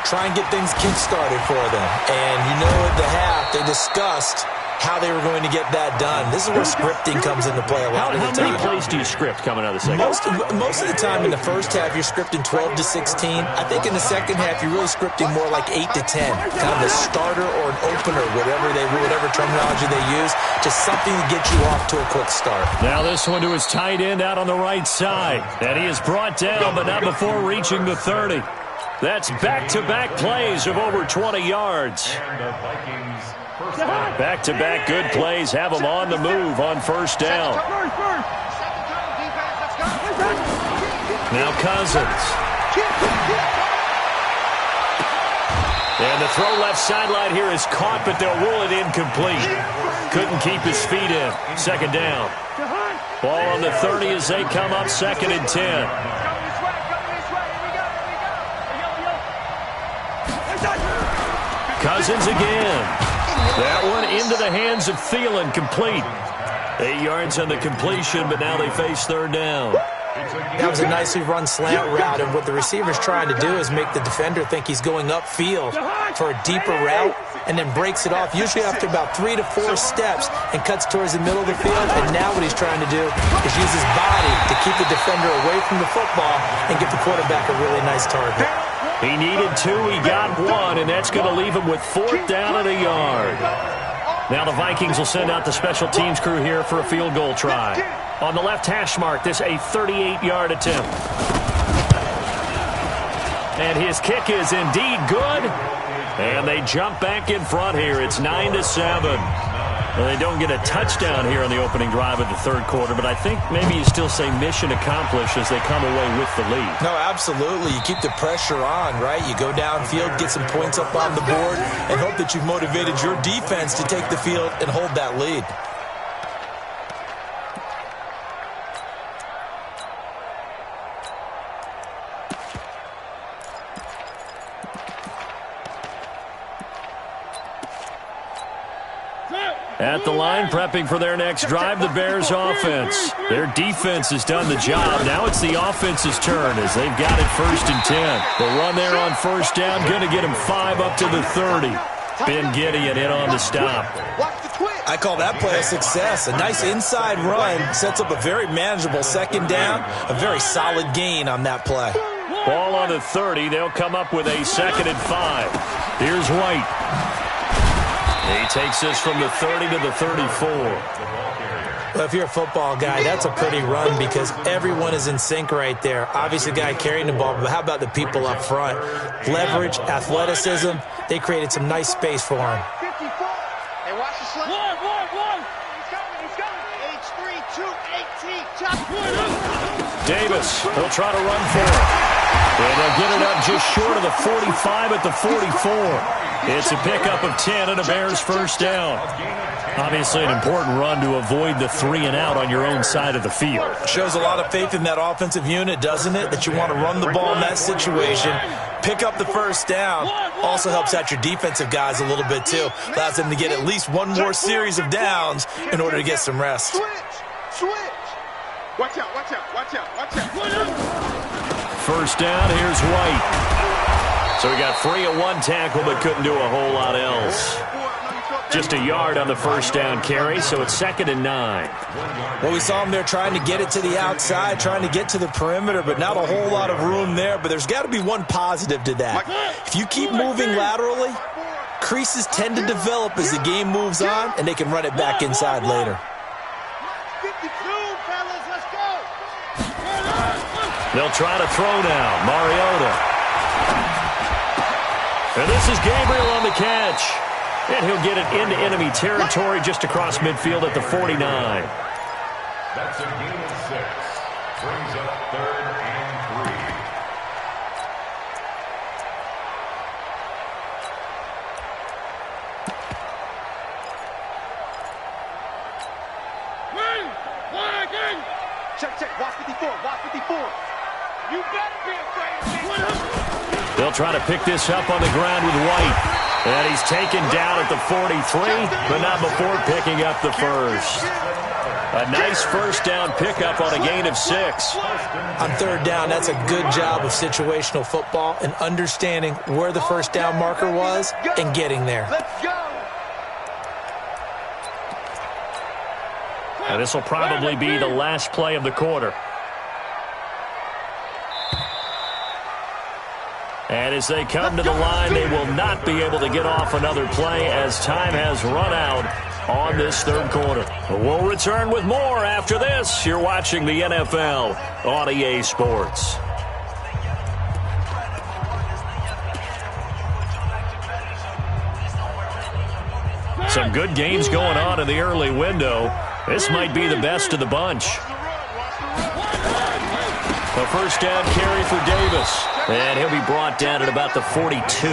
Try and get things kick-started for them. And you know at the half, they discussed how they were going to get that done. This is where scripting comes into play a lot of the time. How many plays do you script coming out of the second? Most of the time in the first half, you're scripting 12 to 16. I think in the second half, you're really scripting more like 8 to 10. Kind of a starter or an opener, whatever terminology they use, just something to get you off to a quick start. Now this one to his tight end out on the right side. And he is brought down, but not before reaching the 30. That's back-to-back plays of over 20 yards. Back-to-back good plays have them on the move on 1st down. Now Cousins. And the throw left sideline here is caught, but they'll rule it incomplete. Couldn't keep his feet in. 2nd down. Ball on the 30 as they come up 2nd and 10. Cousins again. That one into the hands of Thielen, complete. 8 yards on the completion, but now they face 3rd down. That was a nicely run slant route, and what the receiver's trying to do is make the defender think he's going upfield for a deeper route, and then breaks it off, usually after about 3 to 4 steps, and cuts towards the middle of the field. And now what he's trying to do is use his body to keep the defender away from the football and give the quarterback a really nice target. He needed 2, he got 1, and that's going to leave him with 4th down and a yard. Now the Vikings will send out the special teams crew here for a field goal try. On the left hash mark, this a 38-yard attempt. And his kick is indeed good. And they jump back in front here. It's 9-7. Well, they don't get a touchdown here on the opening drive of the 3rd quarter, but I think maybe you still say mission accomplished as they come away with the lead. No, absolutely. You keep the pressure on, right? You go downfield, get some points up on the board, and hope that you've motivated your defense to take the field and hold that lead. At the line, prepping for their next drive, the Bears offense. Their defense has done the job. Now it's the offense's turn as they've got it 1st and 10. The run there on 1st down, going to get them 5 up to the 30. Ben Gideon in on the stop. I call that play a success. A nice inside run sets up a very manageable 2nd down. A very solid gain on that play. Ball on the 30. They'll come up with a 2nd and 5. Here's White. He takes this from the 30 to the 34. Well, if you're a football guy, that's a pretty run because everyone is in sync right there. Obviously, the guy carrying the ball, but how about the people up front? Leverage, athleticism, they created some nice space for him. Hey, watch the slip. One. He's coming. H3, 2, 18. Davis, they'll try to run for it. And they'll get it up just short of the 45 at the 44. It's a pickup of 10 and a Bears 1st down. Obviously an important run to avoid the 3 and out on your own side of the field. Shows a lot of faith in that offensive unit, doesn't it? That you want to run the ball in that situation. Pick up the 1st down. Also helps out your defensive guys a little bit too. Allows them to get at least one more series of downs in order to get some rest. Switch. Watch out. 1st down, here's White. So he got free of 1 tackle but couldn't do a whole lot else. Just a yard on the 1st down carry, so it's 2nd and 9. Well, we saw him there trying to get it to the outside, trying to get to the perimeter, but not a whole lot of room there. But there's got to be one positive to that. If you keep moving laterally, creases tend to develop as the game moves on, and they can run it back inside later. 52, fellas, let's go. They'll try to throw now. Mariota. And this is Gabriel on the catch. And he'll get it into enemy territory just across midfield at the 49. That's a gain of 6. Brings up 3rd and 3. Check. Watch 54. You better be afraid. They'll try to pick this up on the ground with White. And he's taken down at the 43, but not before picking up the 1st. A nice 1st down pickup on a gain of 6. On 3rd down, that's a good job of situational football and understanding where the 1st down marker was and getting there. Let's go. And this will probably be the last play of the quarter. And as they come to the line, they will not be able to get off another play as time has run out on this 3rd quarter. We'll return with more after this. You're watching the NFL on EA Sports. Some good games going on in the early window. This might be the best of the bunch. A 1st down carry for Davis. And he'll be brought down at about the 42.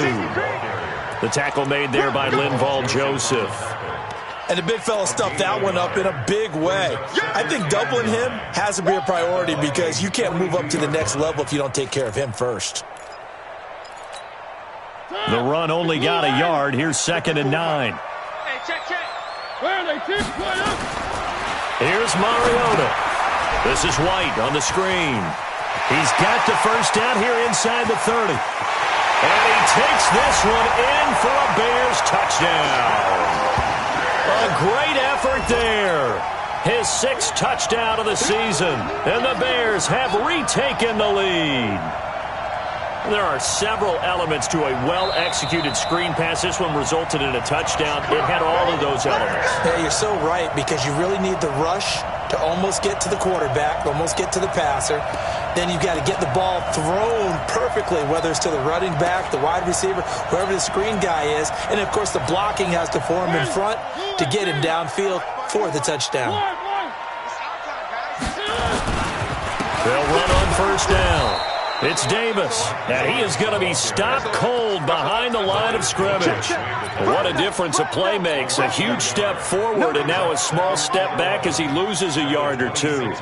The tackle made there by Linval Joseph. And the big fella stuffed that one up in a big way. I think doubling him has to be a priority because you can't move up to the next level if you don't take care of him first. The run only got a yard. Here's 2nd and 9. Hey, check. Where are they? Here's Mariota. This is White on the screen. He's got the 1st down here inside the 30. And he takes this one in for a Bears touchdown. A great effort there. His 6th touchdown of the season. And the Bears have retaken the lead. There are several elements to a well-executed screen pass. This one resulted in a touchdown. It had all of those elements. Yeah, you're so right because you really need the rush to almost get to the quarterback, almost get to the passer. Then you've got to get the ball thrown perfectly, whether it's to the running back, the wide receiver, whoever the screen guy is. And, of course, the blocking has to form in front to get him downfield for the touchdown. They'll run on 1st down. It's Davis, and he is going to be stopped cold behind the line of scrimmage. What a difference a play makes. A huge step forward and now a small step back as he loses a yard or 2.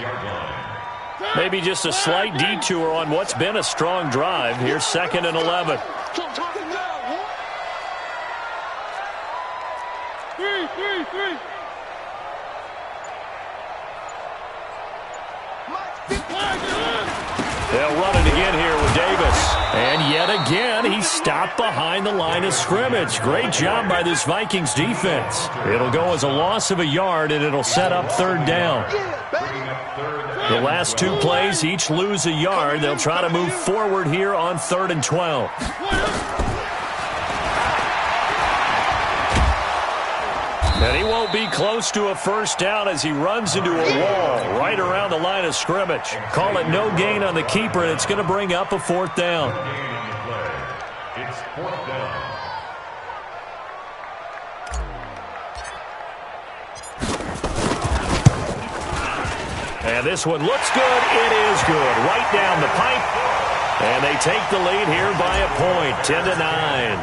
Maybe just a slight detour on what's been a strong drive. Here's 2nd and 11. They'll run it again here with Davis. And yet again, he stopped behind the line of scrimmage. Great job by this Vikings defense. It'll go as a loss of a yard, and it'll set up third down. The last two plays each lose a yard. They'll try to move forward here on 3rd and 12. And he won't be close to a first down as he runs into a wall right around the line of scrimmage. Call it no gain on the keeper, and it's going to bring up a 4th down. It's 4th down. And this one looks good. It is good. Right down the pipe. And they take the lead here by a point, 10-9.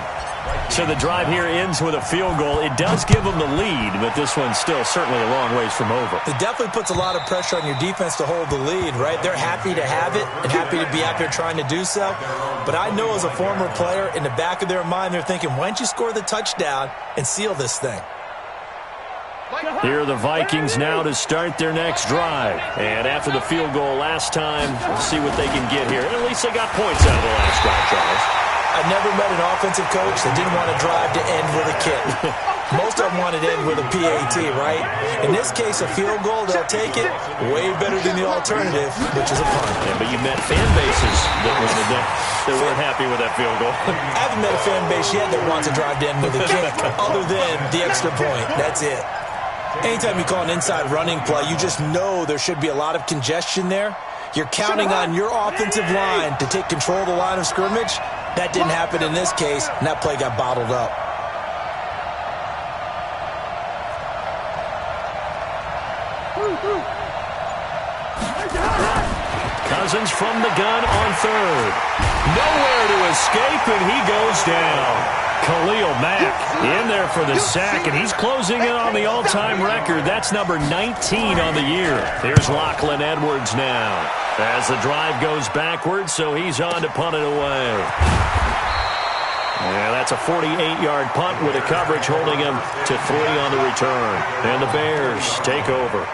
So the drive here ends with a field goal. It does give them the lead, but this one's still certainly a long ways from over. It definitely puts a lot of pressure on your defense to hold the lead, right? They're happy to have it and happy to be out there trying to do so. But I know as a former player, in the back of their mind, they're thinking, why don't you score the touchdown and seal this thing? Here are the Vikings now to start their next drive. And after the field goal last time, we'll see what they can get here. At least they got points out of the last drive, Charles. I never met an offensive coach that didn't want to drive to end with a kick. Most of them wanted to end with a PAT, right? In this case, a field goal, they'll take it way better than the alternative, which is a punt. Yeah, but you met fan bases that weren't happy with that field goal. I haven't met a fan base yet that wants to drive to end with a kick other than the extra point. That's it. Anytime you call an inside running play, you just know there should be a lot of congestion there. You're counting on your offensive line to take control of the line of scrimmage. That didn't happen in this case, and that play got bottled up. Cousins from the gun on 3rd. Nowhere to escape, and he goes down. Khalil Mack in there for the sack, and he's closing in on the all-time record. That's number 19 on the year. Here's Lachlan Edwards now as the drive goes backwards, so he's on to punt it away. Yeah, that's a 48-yard punt with a coverage holding him to 3 on the return. And the Bears take over.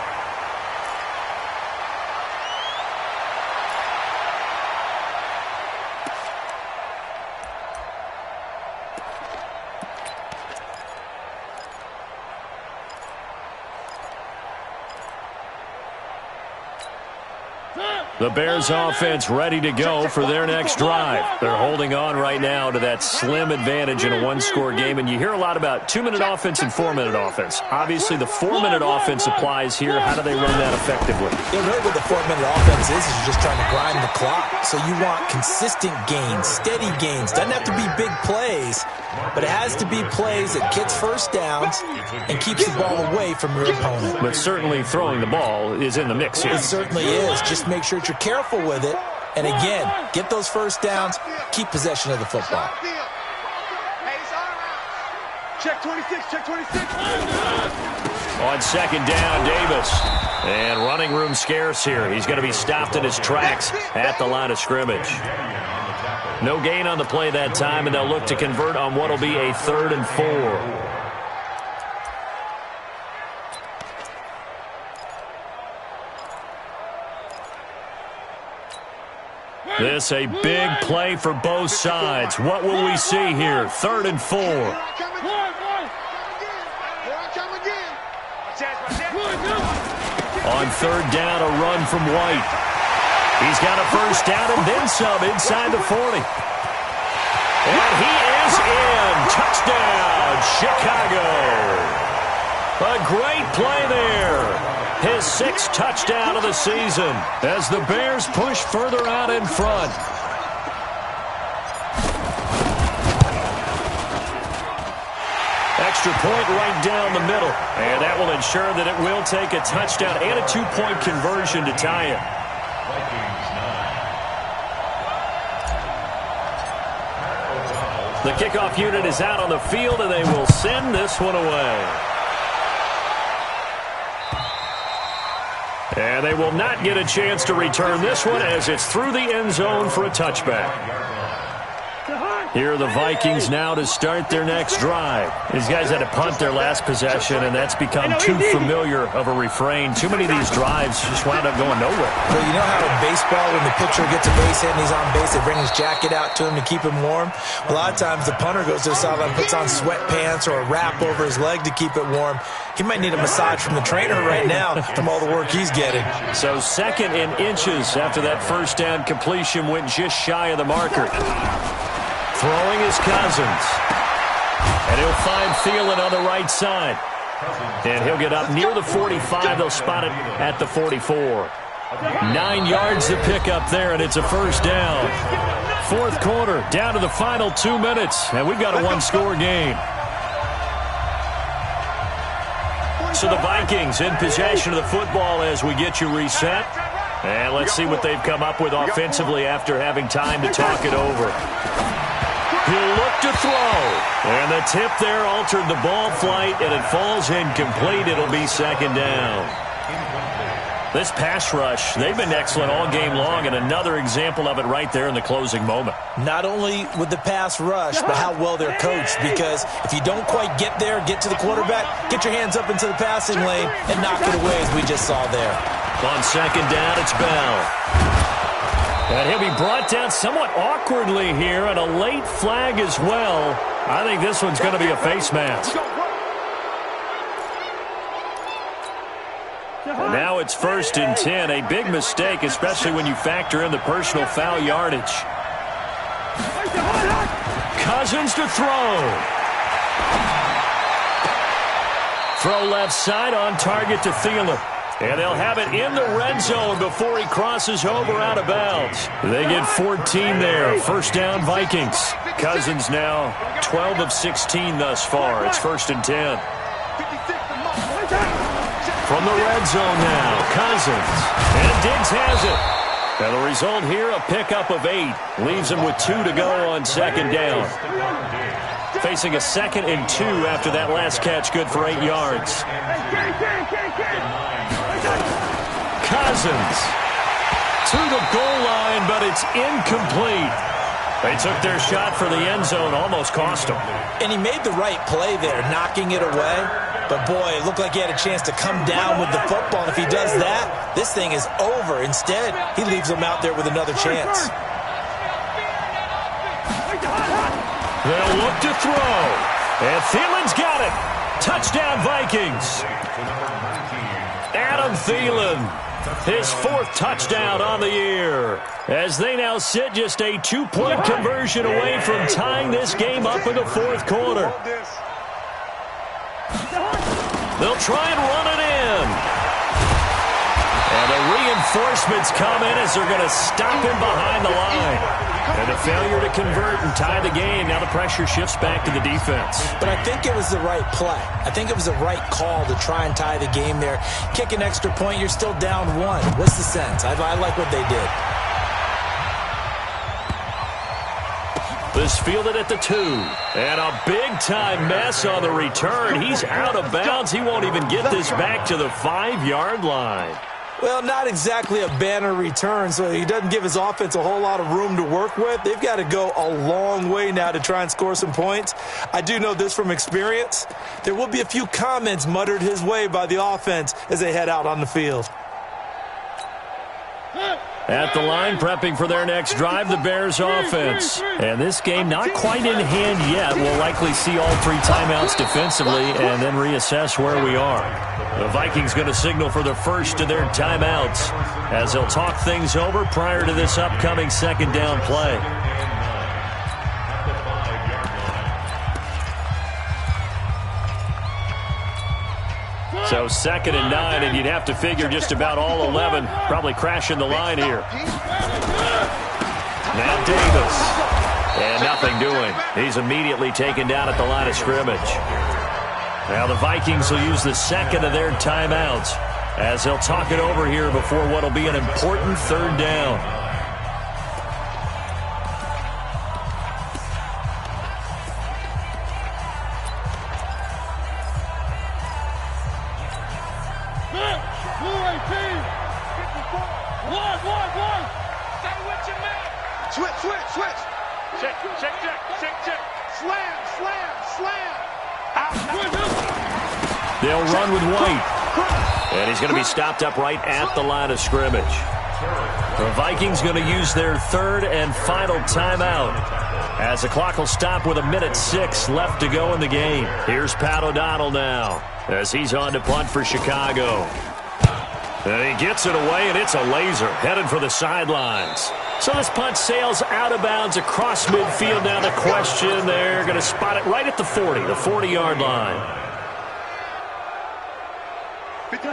The Bears offense ready to go for their next drive. They're holding on right now to that slim advantage in a one-score game. And you hear a lot about 2-minute offense and 4-minute offense. Obviously, the 4-minute offense applies here. How do they run that effectively? Yeah, really what the 4-minute offense is you're just trying to grind the clock. So you want consistent gains, steady gains. Doesn't have to be big plays, but it has to be plays that gets first downs and keeps the ball away from your opponent. But certainly throwing the ball is in the mix here. It certainly is. Just make sure you're careful with it. And again, get those first downs, keep possession of the football. Check 26, check 26. On 2nd down, Davis. And running room scarce here. He's going to be stopped in his tracks at the line of scrimmage. No gain on the play that time, and they'll look to convert on what will be a 3rd and 4. This a big play for both sides. What will we see here? 3rd and 4. On 3rd down, a run from White. He's got a first down and then some inside the 40. And he is in. Touchdown, Chicago. A great play there. His 6th touchdown of the season as the Bears push further out in front. Extra point right down the middle. And that will ensure that it will take a touchdown and a 2-point conversion to tie it. The kickoff unit is out on the field, and they will send this one away. And they will not get a chance to return this one as it's through the end zone for a touchback. Here are the Vikings now to start their next drive. These guys had to punt their last possession, and that's become too familiar of a refrain. Too many of these drives just wound up going nowhere. Well, you know how in baseball, when the pitcher gets a base hit and he's on base, they bring his jacket out to him to keep him warm? A lot of times the punter goes to the sideline, puts on sweatpants or a wrap over his leg to keep it warm. He might need a massage from the trainer right now from all the work he's getting. So 2nd and inches after that first down completion went just shy of the marker. Throwing is Cousins. And he'll find Thielen on the right side. And he'll get up near the 45. They'll spot it at the 44. 9 yards to pick up there, and it's a first down. Fourth quarter, down to the final 2 minutes, and we've got a one-score game. So the Vikings in possession of the football as we get you reset. And let's see what they've come up with offensively after having time to talk it over. He'll look to throw. And the tip there altered the ball flight, and it falls incomplete. It'll be 2nd down. This pass rush, they've been excellent all game long, and another example of it right there in the closing moment. Not only with the pass rush, but how well they're coached, because if you don't quite get there, get to the quarterback, get your hands up into the passing lane and knock it away as we just saw there. On 2nd down, it's Bell. And he'll be brought down somewhat awkwardly here, and a late flag as well. I think this one's going to be a face mask. And now it's 1st and 10. A big mistake, especially when you factor in the personal foul yardage. Cousins to throw. Throw left side on target to Thielen. And they'll have it in the red zone before he crosses over out of bounds. They get 14 there. First down, Vikings. Cousins now 12 of 16 thus far. It's 1st and 10. From the red zone now, Cousins. And Diggs has it. And the result here, a pickup of 8. Leaves him with 2 to go on 2nd down. Facing a 2nd and 2 after that last catch, good for 8 yards. Cousins to the goal line, but it's incomplete. They took their shot for the end zone, almost cost him. And he made the right play there, knocking it away. But, boy, it looked like he had a chance to come down with the football. And if he does that, this thing is over. Instead, he leaves him out there with another chance. They'll look to throw. And Thielen's got it. Touchdown, Vikings. Adam Thielen, his 4th touchdown on the year, as they now sit just a 2-point conversion away from tying this game up in the 4th quarter. They'll try and run it in. And the reinforcements come in as they're going to stop him behind the line. And a failure to convert and tie the game. Now the pressure shifts back to the defense. But I think it was the right play. I think it was the right call to try and tie the game there. Kick an extra point, you're still down 1. What's the sense? I like what they did. This fielded at the 2. And a big-time mess on the return. He's out of bounds. He won't even get this back to the 5-yard line. Well, not exactly a banner return, so he doesn't give his offense a whole lot of room to work with. They've got to go a long way now to try and score some points. I do know this from experience. There will be a few comments muttered his way by the offense as they head out on the field. At the line, prepping for their next drive, the Bears offense. And this game not quite in hand yet. We'll likely see all 3 timeouts defensively and then reassess where we are. The Vikings going to signal for the first of their timeouts as they'll talk things over prior to this upcoming 2nd down play. So 2nd and 9, and you'd have to figure just about all 11 probably crashing the line here. Now Davis. And nothing doing. He's immediately taken down at the line of scrimmage. Now the Vikings will use the 2nd of their timeouts as they'll talk it over here before what will be an important 3rd down. Switch. Check. Slam. They'll run with White. And he's going to be stopped up right at the line of scrimmage. The Vikings going to use their third and final timeout, as the clock will stop with 1:06 left to go in the game. Here's Pat O'Donnell now, as he's on to punt for Chicago. And he gets it away, and it's a laser, headed for the sidelines. So this punt sails out of bounds across midfield. Now the question, they're going to spot it right at the 40-yard line.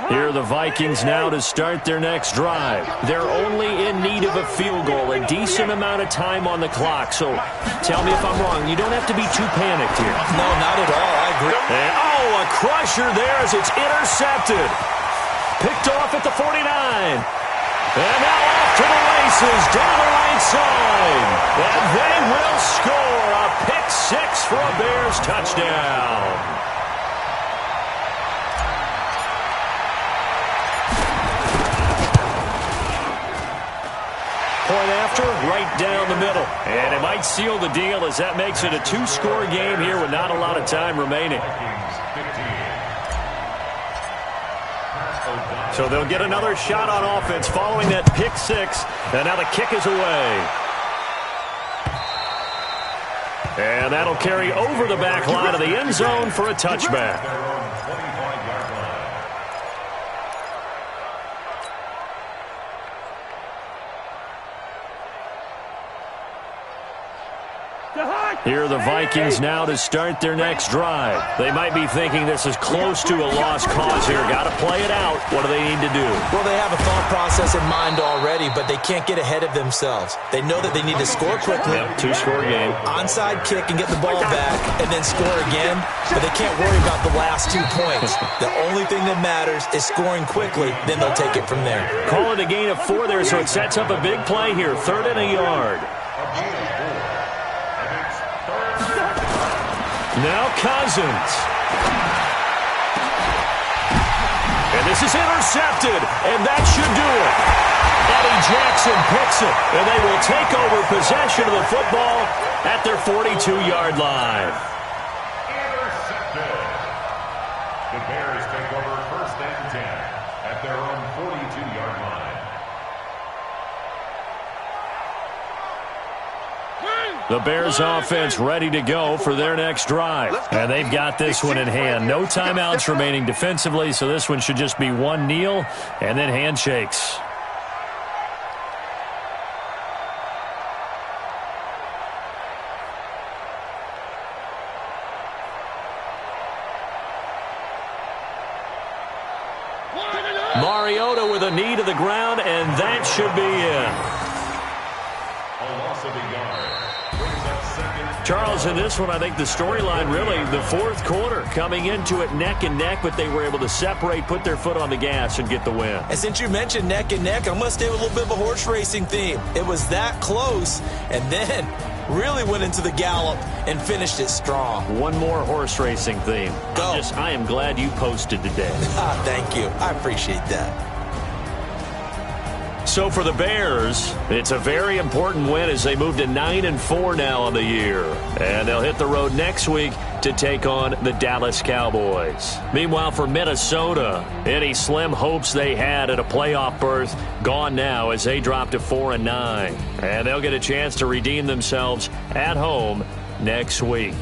Here are the Vikings now to start their next drive. They're only in need of a field goal, a decent amount of time on the clock. So tell me if I'm wrong. You don't have to be too panicked here. No, not at all. I agree. And, a crusher there as it's intercepted. Picked off at the 49. And now off to the races, down the right side. And they will score a pick six for a Bears touchdown. Point after, right down the middle. And it might seal the deal, as that makes it a two-score game here with not a lot of time remaining. So they'll get another shot on offense following that pick six. And now the kick is away. And that'll carry over the back line of the end zone for a touchback. Here are the Vikings now to start their next drive. They might be thinking this is close to a lost cause here. Got to play it out. What do they need to do? Well, they have a thought process in mind already, but they can't get ahead of themselves. They know that they need to score quickly. Yep, two-score game. Onside kick and get the ball back, and then score again. But they can't worry about the last 2 points. The only thing that matters is scoring quickly. Then they'll take it from there. Call it a gain of 4 there, so it sets up a big play here. 3rd and a yard. Now Cousins. And this is intercepted, and that should do it. Eddie Jackson picks it, and they will take over possession of the football at their 42-yard line. Intercepted. The Bears take over 1st and 10 at their own 42-yard line. The Bears offense ready to go for their next drive. And they've got this one in hand. No timeouts remaining defensively, so this one should just be one kneel and then handshakes. Mariota with a knee to the ground, and that should be it. A loss of a yard. Charles, in this one, I think the storyline really, the 4th quarter, coming into it neck and neck, but they were able to separate, put their foot on the gas, and get the win. And since you mentioned neck and neck, I'm going to stay with a little bit of a horse racing theme. It was that close, and then really went into the gallop and finished it strong. One more horse racing theme. Go. I am glad you posted today. Thank you. I appreciate that. So for the Bears, it's a very important win as they move to 9-4 now on the year. And they'll hit the road next week to take on the Dallas Cowboys. Meanwhile, for Minnesota, any slim hopes they had at a playoff berth gone now as they drop to 4-9. And they'll get a chance to redeem themselves at home next week.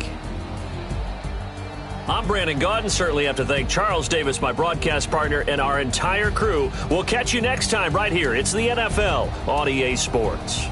I'm Brandon Gaudin. Certainly have to thank Charles Davis, my broadcast partner, and our entire crew. We'll catch you next time right here. It's the NFL on EA Sports.